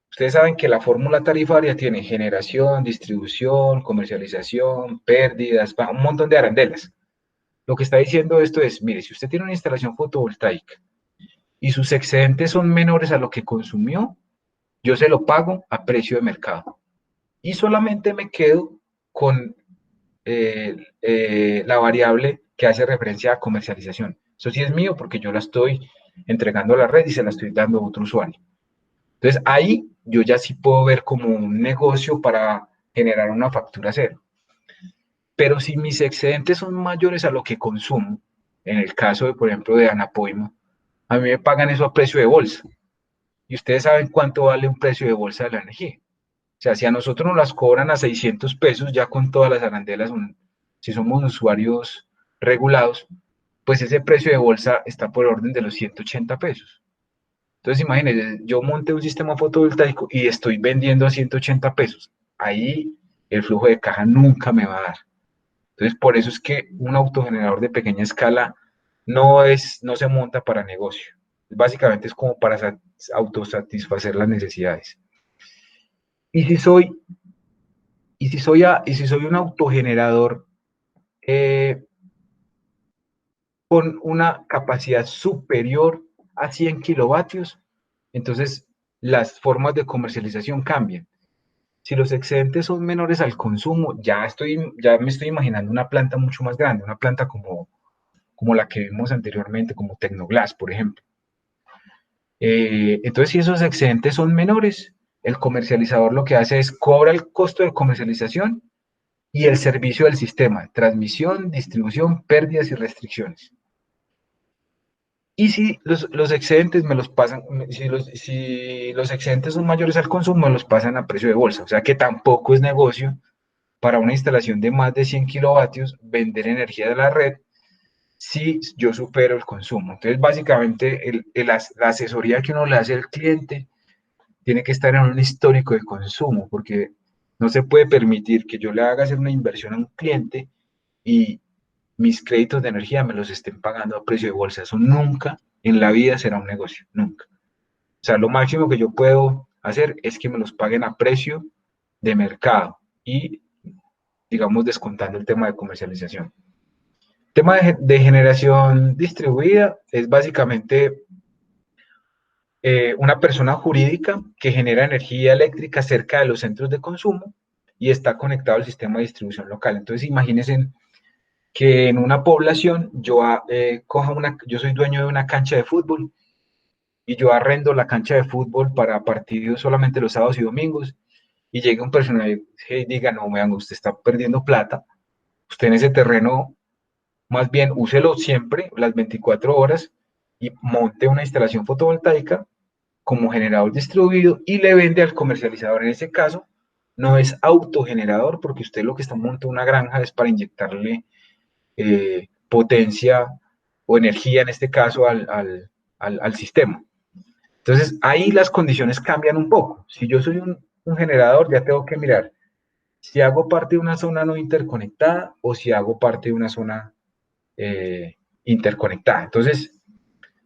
Ustedes saben que la fórmula tarifaria tiene generación, distribución, comercialización, pérdidas, un montón de arandelas. Lo que está diciendo esto es, mire, si usted tiene una instalación fotovoltaica y sus excedentes son menores a lo que consumió, yo se lo pago a precio de mercado. Y solamente me quedo con la variable que hace referencia a comercialización. Eso sí es mío porque yo la estoy entregando a la red y se la estoy dando a otro usuario. Entonces ahí yo ya sí puedo ver como un negocio para generar una factura cero. Pero si mis excedentes son mayores a lo que consumo, en el caso de, por ejemplo, de Anapoima, a mí me pagan eso a precio de bolsa. Y ustedes saben cuánto vale un precio de bolsa de la energía. O sea, si a nosotros nos las cobran a 600 pesos, ya con todas las arandelas, si somos usuarios regulados, pues ese precio de bolsa está por orden de los 180 pesos. Entonces, imagínense, yo monté un sistema fotovoltaico y estoy vendiendo a 180 pesos. Ahí el flujo de caja nunca me va a dar. Entonces, por eso es que un autogenerador de pequeña escala no se monta para negocio. Básicamente es como para autosatisfacer las necesidades. Y si soy, y si soy un autogenerador eh, con una capacidad superior a 100 kilovatios, entonces las formas de comercialización cambian. Si los excedentes son menores al consumo, ya me estoy imaginando una planta mucho más grande, una planta como la que vimos anteriormente, como Tecnoglass, por ejemplo. Entonces, si esos excedentes son menores, el comercializador lo que hace es cobra el costo de comercialización y el servicio del sistema, transmisión, distribución, pérdidas y restricciones. Y si los excedentes me los pasan, si los excedentes son mayores al consumo, me los pasan a precio de bolsa. O sea que tampoco es negocio para una instalación de más de 100 kilovatios vender energía de la red si yo supero el consumo. Entonces, básicamente, la asesoría que uno le hace al cliente tiene que estar en un histórico de consumo, porque no se puede permitir que yo le haga hacer una inversión a un cliente y mis créditos de energía me los estén pagando a precio de bolsa. Eso nunca en la vida será un negocio, nunca. O sea, lo máximo que yo puedo hacer es que me los paguen a precio de mercado y, digamos, descontando el tema de comercialización. El tema de generación distribuida es básicamente una persona jurídica que genera energía eléctrica cerca de los centros de consumo y está conectado al sistema de distribución local. Entonces, imagínense que en una población yo soy dueño de una cancha de fútbol y yo arrendo la cancha de fútbol para partidos solamente los sábados y domingos y llega un personaje y diga, no, vean, usted está perdiendo plata, usted en ese terreno más bien úselo siempre, las 24 horas, y monte una instalación fotovoltaica como generador distribuido y le vende al comercializador. En ese caso, no es autogenerador porque usted lo que está montando una granja es para inyectarle potencia o energía, en este caso, al sistema. Entonces, ahí las condiciones cambian un poco. Si yo soy un generador, ya tengo que mirar si hago parte de una zona no interconectada o si hago parte de una zona interconectada. Entonces,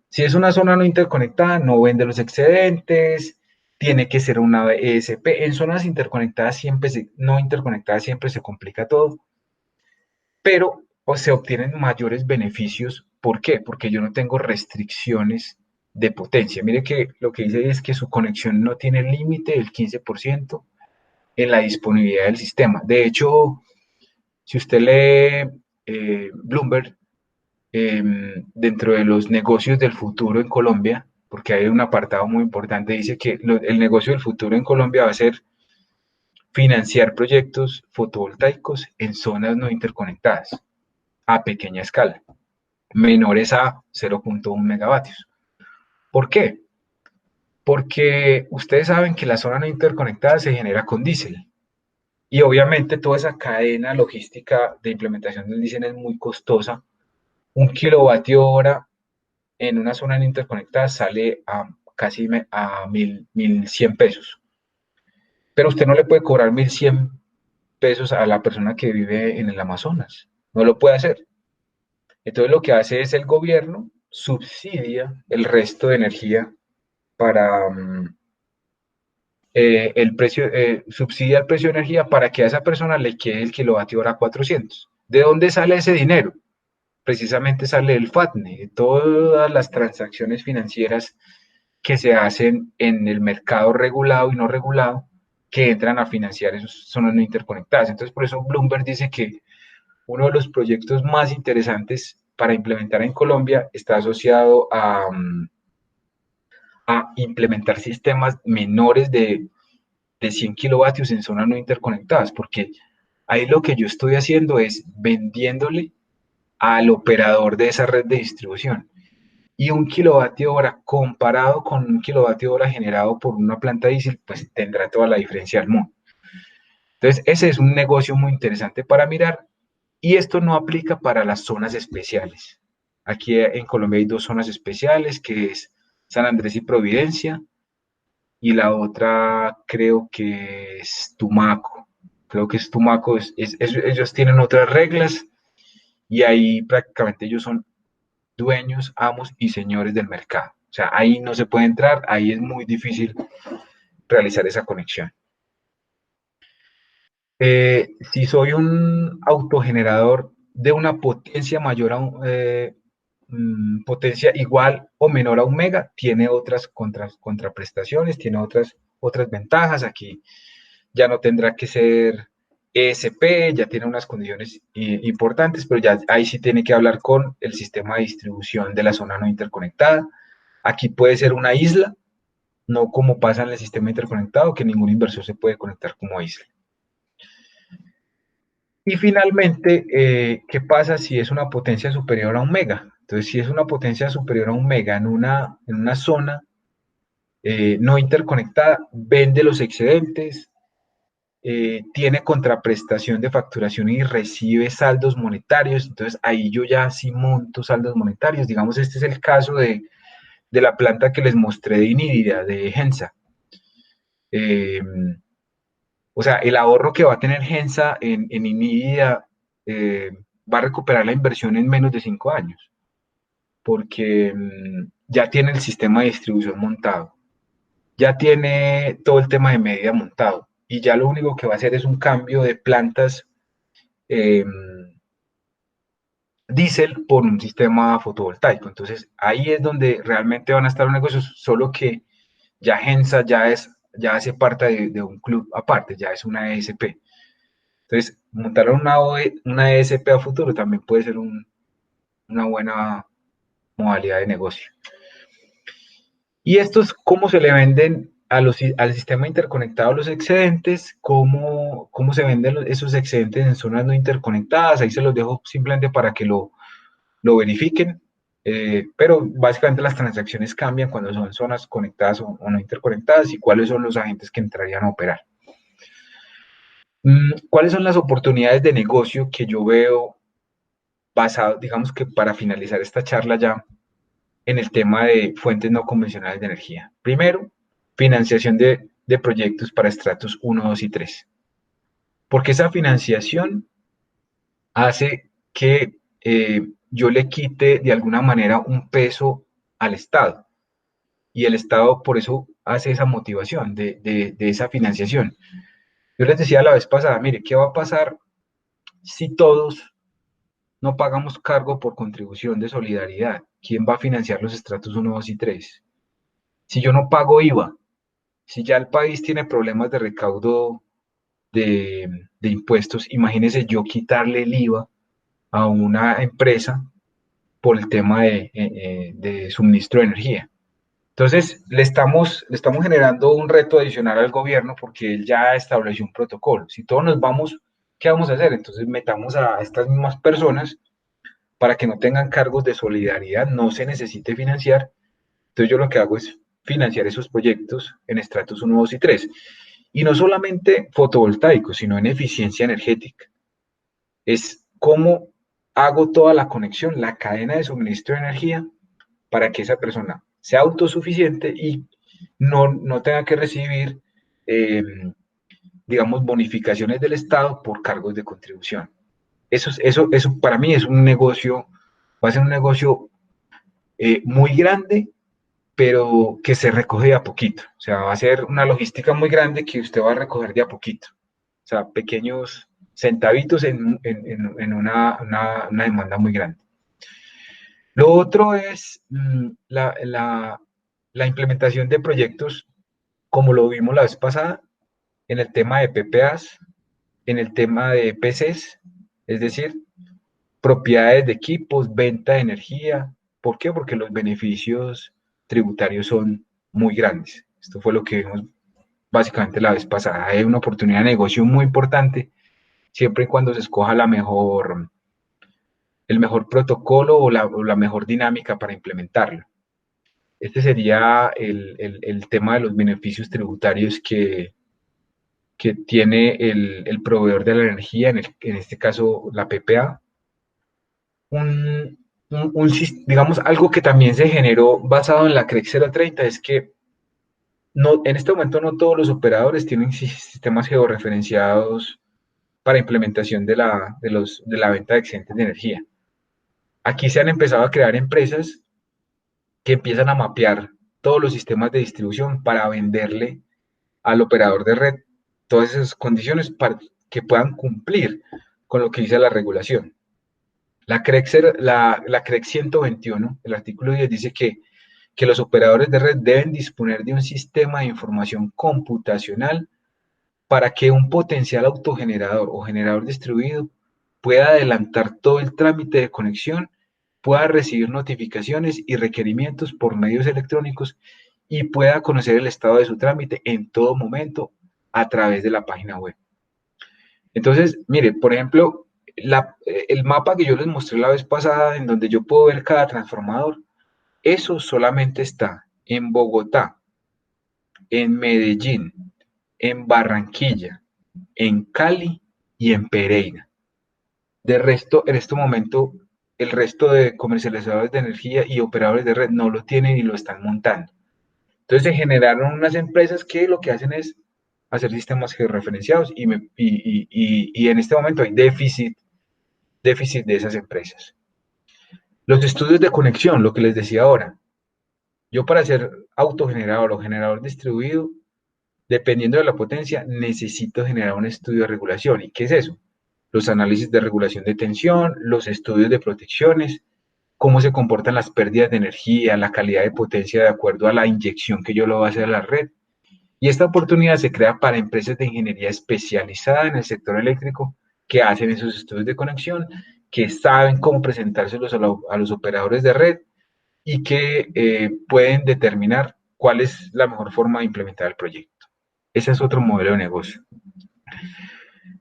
si es una zona no interconectada, no vende los excedentes, tiene que ser una ESP. En zonas interconectadas no interconectadas siempre se complica todo, pero se obtienen mayores beneficios. ¿Por qué? Porque yo no tengo restricciones de potencia. Mire que lo que dice es que su conexión no tiene límite del 15% en la disponibilidad del sistema. De hecho, si usted lee Bloomberg, dentro de los negocios del futuro en Colombia, porque hay un apartado muy importante, dice que el negocio del futuro en Colombia va a ser financiar proyectos fotovoltaicos en zonas no interconectadas a pequeña escala, menores a 0.1 megavatios. ¿Por qué? Porque ustedes saben que la zona no interconectada se genera con diésel. Y obviamente toda esa cadena logística de implementación del diésel es muy costosa. Un kilovatio hora en una zona no interconectada sale a casi a 1.100 pesos. Pero usted no le puede cobrar 1.100 pesos a la persona que vive en el Amazonas. No lo puede hacer. Entonces lo que hace es el gobierno subsidia el resto de energía para el precio, subsidia el precio de energía para que a esa persona le quede el kilovatio hora 400. ¿De dónde sale ese dinero? Precisamente sale del FATNE, de todas las transacciones financieras que se hacen en el mercado regulado y no regulado que entran a financiar esas zonas no interconectadas. Entonces, por eso Bloomberg dice que uno de los proyectos más interesantes para implementar en Colombia está asociado a implementar sistemas menores de 100 kilovatios en zonas no interconectadas, porque ahí lo que yo estoy haciendo es vendiéndole al operador de esa red de distribución. Y un kilovatio hora comparado con un kilovatio hora generado por una planta diésel, pues tendrá toda la diferencia del mundo. Entonces, ese es un negocio muy interesante para mirar y esto no aplica para las zonas especiales. Aquí en Colombia hay dos zonas especiales, que es San Andrés y Providencia, y la otra creo que es Tumaco. Creo que es Tumaco, ellos tienen otras reglas y ahí prácticamente ellos son dueños, amos y señores del mercado. O sea, ahí no se puede entrar, ahí es muy difícil realizar esa conexión. Si soy un autogenerador de una potencia mayor a potencia igual o menor a un mega, tiene otras contraprestaciones, tiene otras ventajas. Aquí ya no tendrá que ser ESP, ya tiene unas condiciones importantes, pero ya ahí sí tiene que hablar con el sistema de distribución de la zona no interconectada. Aquí puede ser una isla, no como pasa en el sistema interconectado, que ningún inversor se puede conectar como isla. Y finalmente, ¿qué pasa si es una potencia superior a un mega? Entonces, si es una potencia superior a un mega en una zona no interconectada, vende los excedentes, tiene contraprestación de facturación y recibe saldos monetarios. Entonces, ahí yo ya sí monto saldos monetarios. Digamos, este es el caso de la planta que les mostré de Inívida, de Gensa. Eh, O sea, el ahorro que va a tener Gensa en Inívida va a recuperar la inversión en menos de 5 años, porque ya tiene el sistema de distribución montado, ya tiene todo el tema de medida montado, y ya lo único que va a hacer es un cambio de plantas eh, diésel por un sistema fotovoltaico. Entonces, ahí es donde realmente van a estar los negocios, solo que ya Gensa ya hace parte de un club aparte, ya es una ESP. Entonces, montar una ESP a futuro también puede ser una buena modalidad de negocio. Y estos, ¿cómo se le venden al sistema interconectado los excedentes? ¿Cómo se venden esos excedentes en zonas no interconectadas? Ahí se los dejo simplemente para que lo verifiquen. Pero básicamente las transacciones cambian cuando son zonas conectadas o no interconectadas y cuáles son los agentes que entrarían a operar. ¿Cuáles son las oportunidades de negocio que yo veo basado, digamos que para finalizar esta charla ya, en el tema de fuentes no convencionales de energía? Primero, financiación de proyectos para estratos 1, 2 y 3. Porque esa financiación hace que yo le quite de alguna manera un peso al Estado. Y el Estado por eso hace esa motivación de esa financiación. Yo les decía la vez pasada, mire, ¿qué va a pasar si todos no pagamos cargo por contribución de solidaridad? ¿Quién va a financiar los estratos 1, 2 y 3? Si yo no pago IVA, si ya el país tiene problemas de recaudo de impuestos, imagínese yo quitarle el IVA a una empresa por el tema de suministro de energía. Entonces, le estamos generando un reto adicional al gobierno porque él ya estableció un protocolo. Si todos nos vamos, ¿qué vamos a hacer? Entonces, metamos a estas mismas personas para que no tengan cargos de solidaridad, no se necesite financiar. Entonces, yo lo que hago es financiar esos proyectos en estratos 1, 2 y 3. Y no solamente fotovoltaicos, sino en eficiencia energética. Es cómo hago toda la conexión, la cadena de suministro de energía para que esa persona sea autosuficiente y no tenga que recibir, eh, digamos, bonificaciones del Estado por cargos de contribución. Eso para mí es un negocio, va a ser un negocio muy grande, pero que se recoge de a poquito. O sea, va a ser una logística muy grande que usted va a recoger de a poquito. O sea, pequeños centavitos en una demanda muy grande. Lo otro es la implementación de proyectos, como lo vimos la vez pasada, en el tema de PPAs, en el tema de PCs, es decir, propiedades de equipos, venta de energía. ¿Por qué? Porque los beneficios tributarios son muy grandes. Esto fue lo que vimos básicamente la vez pasada. Hay una oportunidad de negocio muy importante, siempre y cuando se escoja el mejor protocolo o la mejor dinámica para implementarlo. Este sería el tema de los beneficios tributarios que tiene el proveedor de la energía, en este caso la PPA. Un, digamos, algo que también se generó basado en la CREC 030 es que en este momento no todos los operadores tienen sistemas georreferenciados para implementación de la venta de excedentes de energía. Aquí se han empezado a crear empresas que empiezan a mapear todos los sistemas de distribución para venderle al operador de red todas esas condiciones para que puedan cumplir con lo que dice la regulación. La CREC 121, el artículo 10, dice que los operadores de red deben disponer de un sistema de información computacional para que un potencial autogenerador o generador distribuido pueda adelantar todo el trámite de conexión, pueda recibir notificaciones y requerimientos por medios electrónicos y pueda conocer el estado de su trámite en todo momento a través de la página web. Entonces, mire, por ejemplo, el mapa que yo les mostré la vez pasada, en donde yo puedo ver cada transformador, eso solamente está en Bogotá, en Medellín, en Barranquilla, en Cali y en Pereira. De resto, en este momento, el resto de comercializadores de energía y operadores de red no lo tienen y lo están montando. Entonces se generaron unas empresas que lo que hacen es hacer sistemas georreferenciados y en este momento hay déficit de esas empresas. Los estudios de conexión, lo que les decía ahora, yo para ser autogenerador o generador distribuido, dependiendo de la potencia, necesito generar un estudio de regulación. ¿Y qué es eso? Los análisis de regulación de tensión, los estudios de protecciones, cómo se comportan las pérdidas de energía, la calidad de potencia de acuerdo a la inyección que yo le voy a hacer a la red. Y esta oportunidad se crea para empresas de ingeniería especializada en el sector eléctrico que hacen esos estudios de conexión, que saben cómo presentárselos a los operadores de red y que pueden determinar cuál es la mejor forma de implementar el proyecto. Ese es otro modelo de negocio.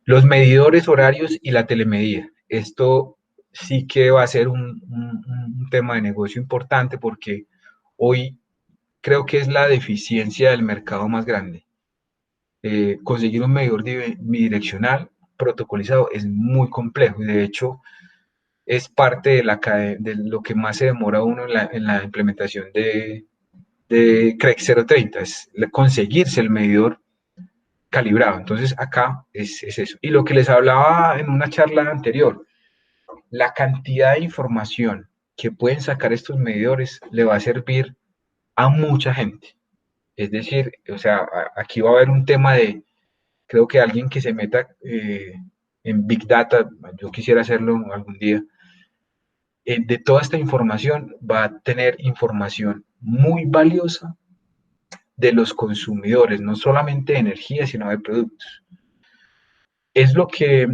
Los medidores horarios y la telemedida. Esto sí que va a ser un tema de negocio importante porque hoy creo que es la deficiencia del mercado más grande. Conseguir un medidor bidireccional protocolizado es muy complejo y de hecho es parte de lo que más se demora uno en la implementación de CREC 030, es conseguirse el medidor calibrado. Entonces acá es eso. Y lo que les hablaba en una charla anterior, la cantidad de información que pueden sacar estos medidores le va a servir a mucha gente. Es decir, o sea, aquí va a haber un tema de, creo que alguien que se meta en Big Data, yo quisiera hacerlo algún día, de toda esta información va a tener información muy valiosa de los consumidores, no solamente de energía, sino de productos. Es lo que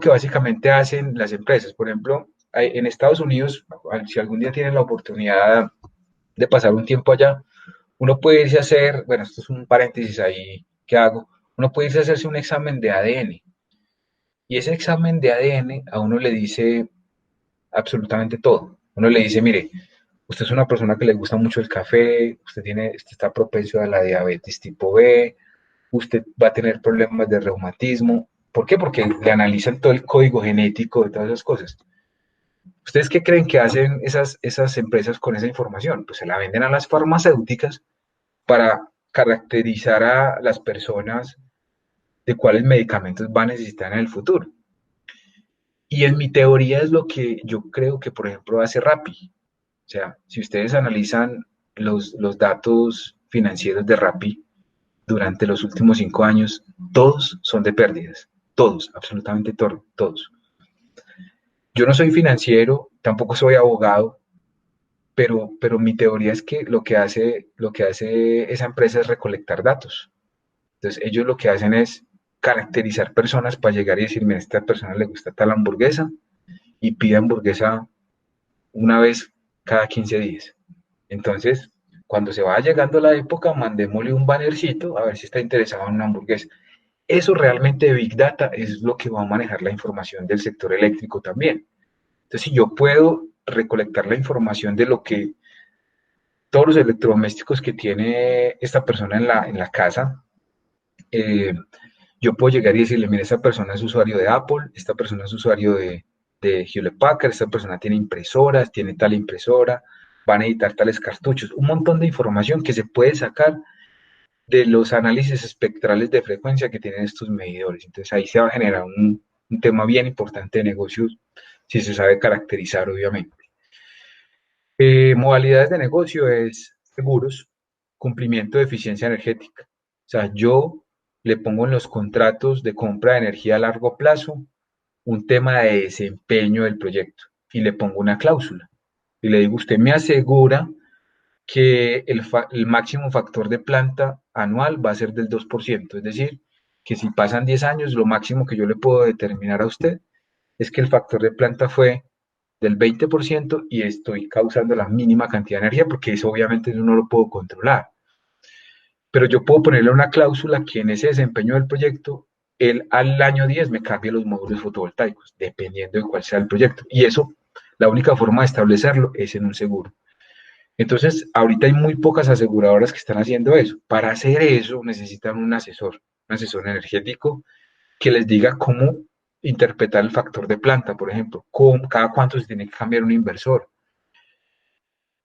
básicamente hacen las empresas. Por ejemplo, en Estados Unidos, si algún día tienen la oportunidad de pasar un tiempo allá, Uno puede irse a hacer, bueno, esto es un paréntesis ahí que hago, uno puede irse a hacerse un examen de ADN y ese examen de ADN a uno le dice absolutamente todo. Uno le dice, mire, usted es una persona que le gusta mucho el café, usted está propenso a la diabetes tipo B, usted va a tener problemas de reumatismo. ¿Por qué? Porque le analizan todo el código genético de todas esas cosas. ¿Ustedes qué creen que hacen esas empresas con esa información? Pues se la venden a las farmacéuticas para caracterizar a las personas de cuáles medicamentos va a necesitar en el futuro. Y en mi teoría es lo que yo creo que, por ejemplo, hace Rappi. O sea, si ustedes analizan los datos financieros de Rappi durante los últimos 5 años, todos son de pérdidas. Todos, absolutamente todos. Yo no soy financiero, tampoco soy abogado, pero mi teoría es que lo que hace esa empresa es recolectar datos. Entonces, ellos lo que hacen es caracterizar personas para llegar y decir, mira, a esta persona le gusta tal hamburguesa y pide hamburguesa una vez cada 15 días. Entonces, cuando se va llegando la época, mandémosle un bannercito a ver si está interesado en una hamburguesa. Eso realmente de Big Data es lo que va a manejar la información del sector eléctrico también. Entonces, si yo puedo recolectar la información de lo que todos los electrodomésticos que tiene esta persona en la casa, eh, yo puedo llegar y decirle, mira, esta persona es usuario de Apple, esta persona es usuario de Hewlett Packard, esta persona tiene impresoras, tiene tal impresora, van a editar tales cartuchos, un montón de información que se puede sacar de los análisis espectrales de frecuencia que tienen estos medidores. Entonces ahí se va a generar un tema bien importante de negocios si se sabe caracterizar, obviamente. Modalidades de negocio es seguros, cumplimiento de eficiencia energética. O sea, yo le pongo en los contratos de compra de energía a largo plazo un tema de desempeño del proyecto y le pongo una cláusula. Y le digo, usted me asegura que el máximo factor de planta anual va a ser del 2%. Es decir, que si pasan 10 años, lo máximo que yo le puedo determinar a usted es que el factor de planta fue del 20% y estoy causando la mínima cantidad de energía porque eso obviamente yo no lo puedo controlar. Pero yo puedo ponerle una cláusula que en ese desempeño del proyecto, él al año 10 me cambie los módulos fotovoltaicos, dependiendo de cuál sea el proyecto. Y eso, la única forma de establecerlo es en un seguro. Entonces, ahorita hay muy pocas aseguradoras que están haciendo eso. Para hacer eso necesitan un asesor energético que les diga cómo interpretar el factor de planta, por ejemplo, cada cuánto se tiene que cambiar un inversor,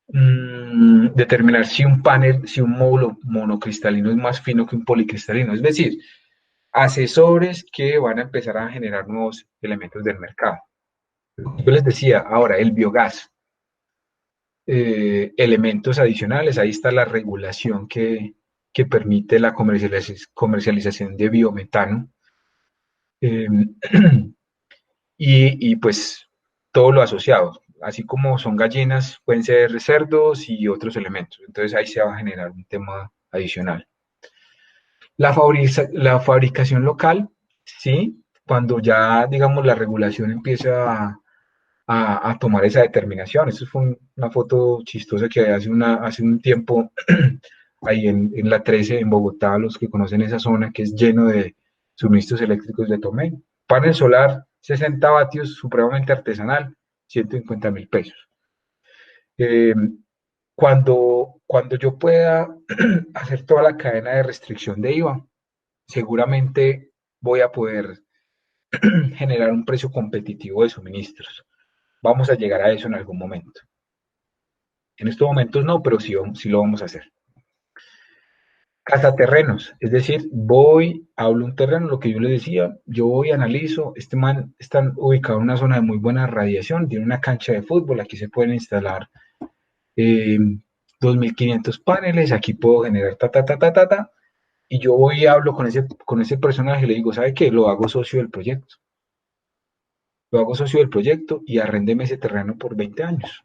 determinar si un panel, si un módulo monocristalino es más fino que un policristalino, es decir, asesores que van a empezar a generar nuevos elementos del mercado. Yo les decía, ahora el biogás, elementos adicionales, ahí está la regulación que permite la comercialización de biometano. Eh, y pues todo lo asociado, así como son gallinas, pueden ser cerdos y otros elementos. Entonces ahí se va a generar un tema adicional. La fabricación local, sí, cuando ya, digamos, la regulación empieza a tomar esa determinación. Esto fue una foto chistosa que hace un tiempo ahí en la 13 en Bogotá, los que conocen esa zona que es lleno de suministros eléctricos de Tomé. Panel solar, 60 vatios, supremamente artesanal, 150.000 pesos. Eh, cuando yo pueda hacer toda la cadena de restricción de IVA, seguramente voy a poder generar un precio competitivo de suministros. Vamos a llegar a eso en algún momento. En estos momentos no, pero sí, sí lo vamos a hacer. Cazaterrenos, es decir, hablo un terreno, lo que yo le decía, yo voy, analizo, este man está ubicado en una zona de muy buena radiación, tiene una cancha de fútbol, aquí se pueden instalar eh, 2.500 paneles, aquí puedo generar ta, ta, ta, ta, ta, ta, y yo voy y hablo con ese personaje y le digo, ¿sabe qué? Lo hago socio del proyecto. Lo hago socio del proyecto y arréndeme ese terreno por 20 años.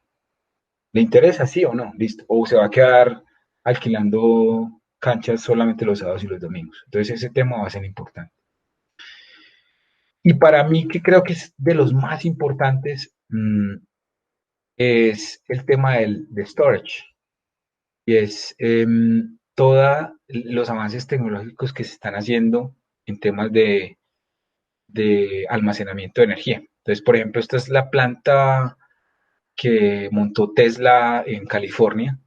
¿Le interesa, sí o no? Listo. O se va a quedar alquilando canchas solamente los sábados y los domingos. Entonces ese tema va a ser importante. Y para mí, que creo que es de los más importantes, es el tema de storage. y es todos los avances tecnológicos que se están haciendo en temas de almacenamiento de energía. Entonces, por ejemplo, esta es la planta que montó Tesla en California,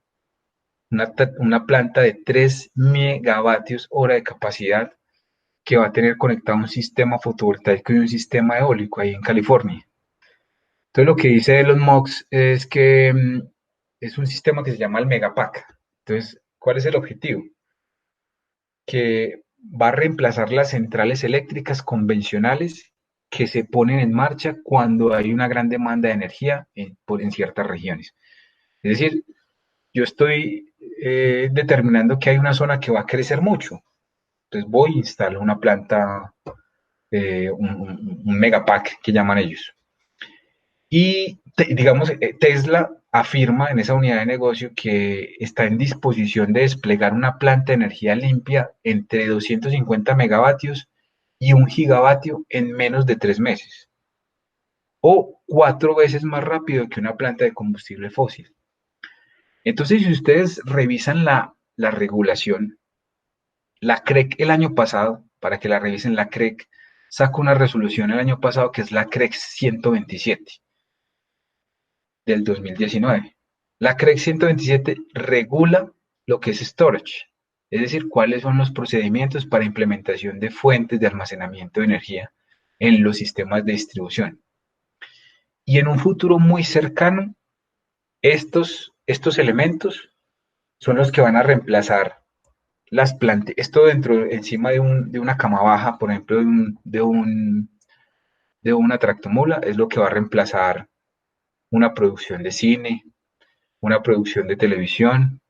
una planta de 3 megavatios hora de capacidad que va a tener conectado un sistema fotovoltaico y un sistema eólico ahí en California. Entonces, lo que dice Elon Musk es que es un sistema que se llama el Megapack. Entonces, ¿cuál es el objetivo? Que va a reemplazar las centrales eléctricas convencionales que se ponen en marcha cuando hay una gran demanda de energía en ciertas regiones. Es decir, yo estoy determinando que hay una zona que va a crecer mucho. Entonces voy e instalo una planta, un megapack que llaman ellos. Y digamos, Tesla afirma en esa unidad de negocio que está en disposición de desplegar una planta de energía limpia entre 250 megavatios y 1 gigavatio en menos de 3 meses, o 4 veces más rápido que una planta de combustible fósil. Entonces, si ustedes revisan la regulación, la CREC el año pasado, para que la revisen, la CREC sacó una resolución el año pasado que es la CREC 127 del 2019. La CREC 127 regula lo que es storage, es decir, cuáles son los procedimientos para implementación de fuentes de almacenamiento de energía en los sistemas de distribución. Y en un futuro muy cercano, estos elementos son los que van a reemplazar las plantas, esto encima de una cama baja, por ejemplo, de una tractomula, es lo que va a reemplazar una producción de cine, una producción de televisión,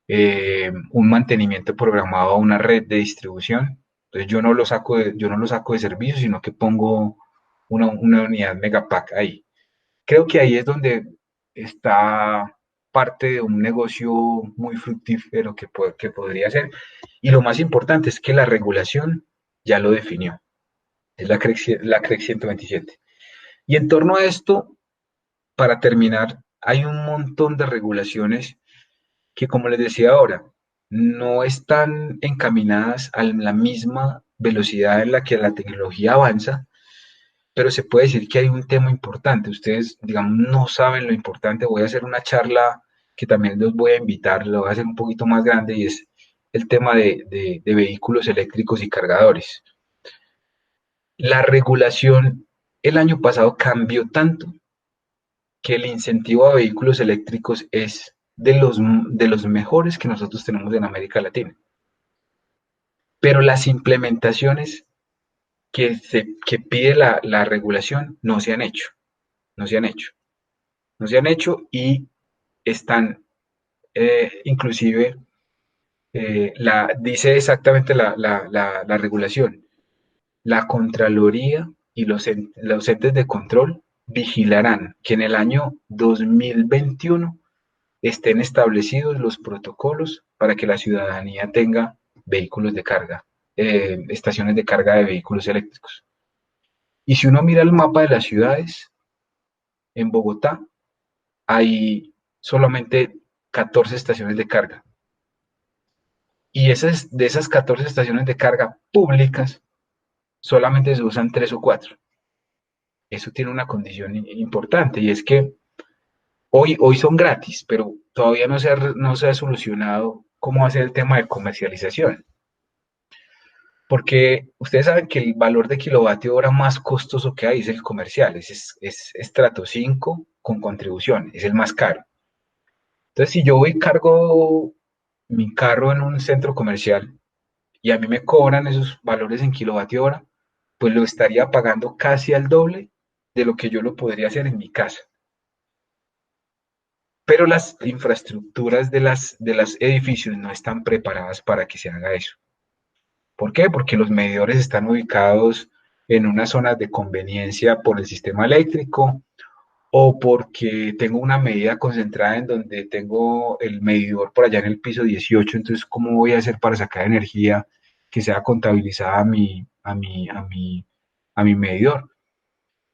un mantenimiento programado a una red de distribución. Entonces yo no lo saco de servicio, sino que pongo una unidad Megapack ahí. Creo que ahí es donde está parte de un negocio muy fructífero que podría ser. Y lo más importante es que la regulación ya lo definió, es la CREC 127. Y en torno a esto, para terminar, hay un montón de regulaciones que, como les decía ahora, no están encaminadas a la misma velocidad en la que la tecnología avanza, pero se puede decir que hay un tema importante. Ustedes, digamos, no saben lo importante. Voy a hacer una charla que también los voy a invitar, lo voy a hacer un poquito más grande y es el tema de vehículos eléctricos y cargadores. La regulación el año pasado cambió tanto que el incentivo a vehículos eléctricos es de los mejores que nosotros tenemos en América Latina. Pero las implementaciones que pide la regulación no se han hecho, no se han hecho, no se han hecho y están inclusive, dice exactamente la regulación, la Contraloría y los entes de control vigilarán que en el año 2021 estén establecidos los protocolos para que la ciudadanía tenga vehículos de carga, estaciones de carga de vehículos eléctricos. Y si uno mira el mapa de las ciudades, en Bogotá hay solamente 14 estaciones de carga. Y de esas 14 estaciones de carga públicas, solamente se usan 3 o 4. Eso tiene una condición importante y es que hoy son gratis, pero todavía no se ha solucionado cómo va a ser el tema de comercialización. Porque ustedes saben que el valor de kilovatio hora más costoso que hay es el comercial, es estrato 5 con contribución, es el más caro. Entonces, si yo voy y cargo mi carro en un centro comercial y a mí me cobran esos valores en kilovatio hora, pues lo estaría pagando casi al doble de lo que yo lo podría hacer en mi casa. Pero las infraestructuras de los edificios no están preparadas para que se haga eso. ¿Por qué? Porque los medidores están ubicados en unas zonas de conveniencia por el sistema eléctrico o porque tengo una medida concentrada en donde tengo el medidor por allá en el piso 18, entonces ¿cómo voy a hacer para sacar energía que sea contabilizada a mi medidor?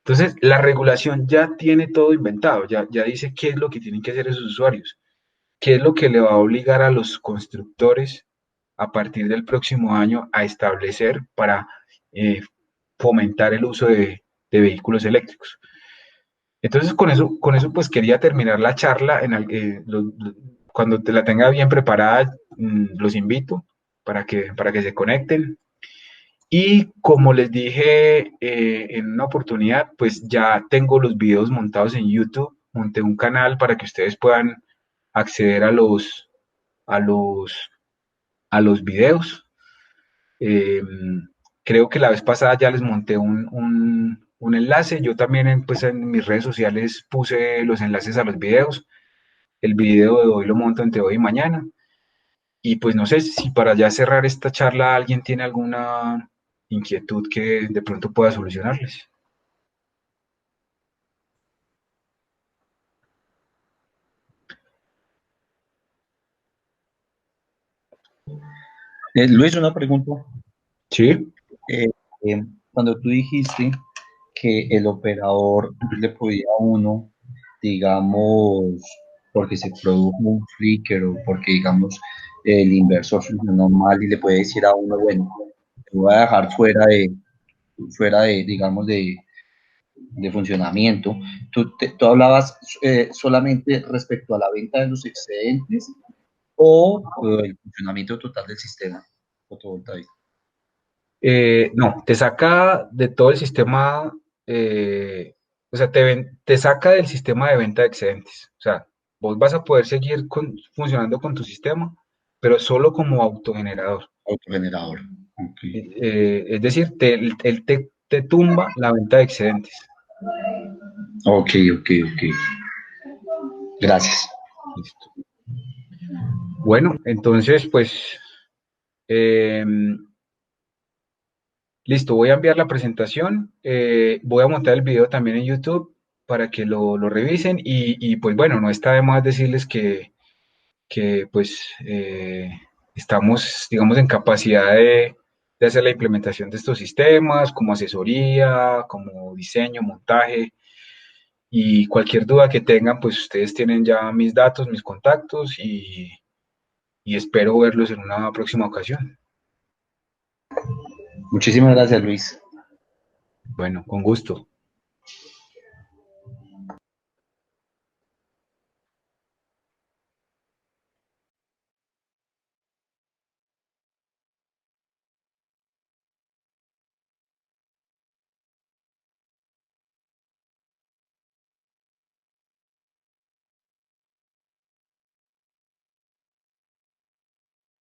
Entonces, la regulación ya tiene todo inventado, ya dice qué es lo que tienen que hacer esos usuarios. ¿qué es lo que le va a obligar a los constructores a partir del próximo año a establecer para eh, fomentar el uso de vehículos eléctricos? Entonces, con eso pues quería terminar la charla. Cuando te la tenga bien preparada, los invito para que se conecten. Y como les dije en una oportunidad, pues ya tengo los videos montados en YouTube. Monté un canal para que ustedes puedan acceder a los, a los videos. Eh, Creo que la vez pasada ya les monté un enlace. Yo también pues en mis redes sociales puse los enlaces a los videos. El video de hoy lo monto entre hoy y mañana. Y pues no sé si para ya cerrar esta charla alguien tiene alguna inquietud que de pronto pueda solucionarles. Luis, una pregunta. Sí, Eh, Cuando tú dijiste que el operador le podía a uno, digamos, porque se produjo un flicker o porque, digamos, el inversor funcionó mal y le puede decir a uno, bueno, te voy a dejar fuera de, digamos, de funcionamiento. Tú hablabas solamente respecto a la venta de los excedentes o el funcionamiento total del sistema fotovoltaico. no, te saca de todo el sistema, o sea, te saca del sistema de venta de excedentes. O sea, vos vas a poder seguir funcionando con tu sistema, pero solo como autogenerador. Autogenerador. Ok, Es decir, él te tumba la venta de excedentes. ok, ok. Ok. Gracias. Listo. Bueno, entonces, pues, em, listo, voy a enviar la presentación, voy a montar el video también en YouTube para que lo revisen y, pues bueno, no está de más decirles que pues estamos, digamos, en capacidad de hacer la implementación de estos sistemas como asesoría, como diseño, montaje y cualquier duda que tengan, pues ustedes tienen ya mis datos, mis contactos y espero verlos en una próxima ocasión. Muchísimas gracias, Luis. Bueno, con gusto.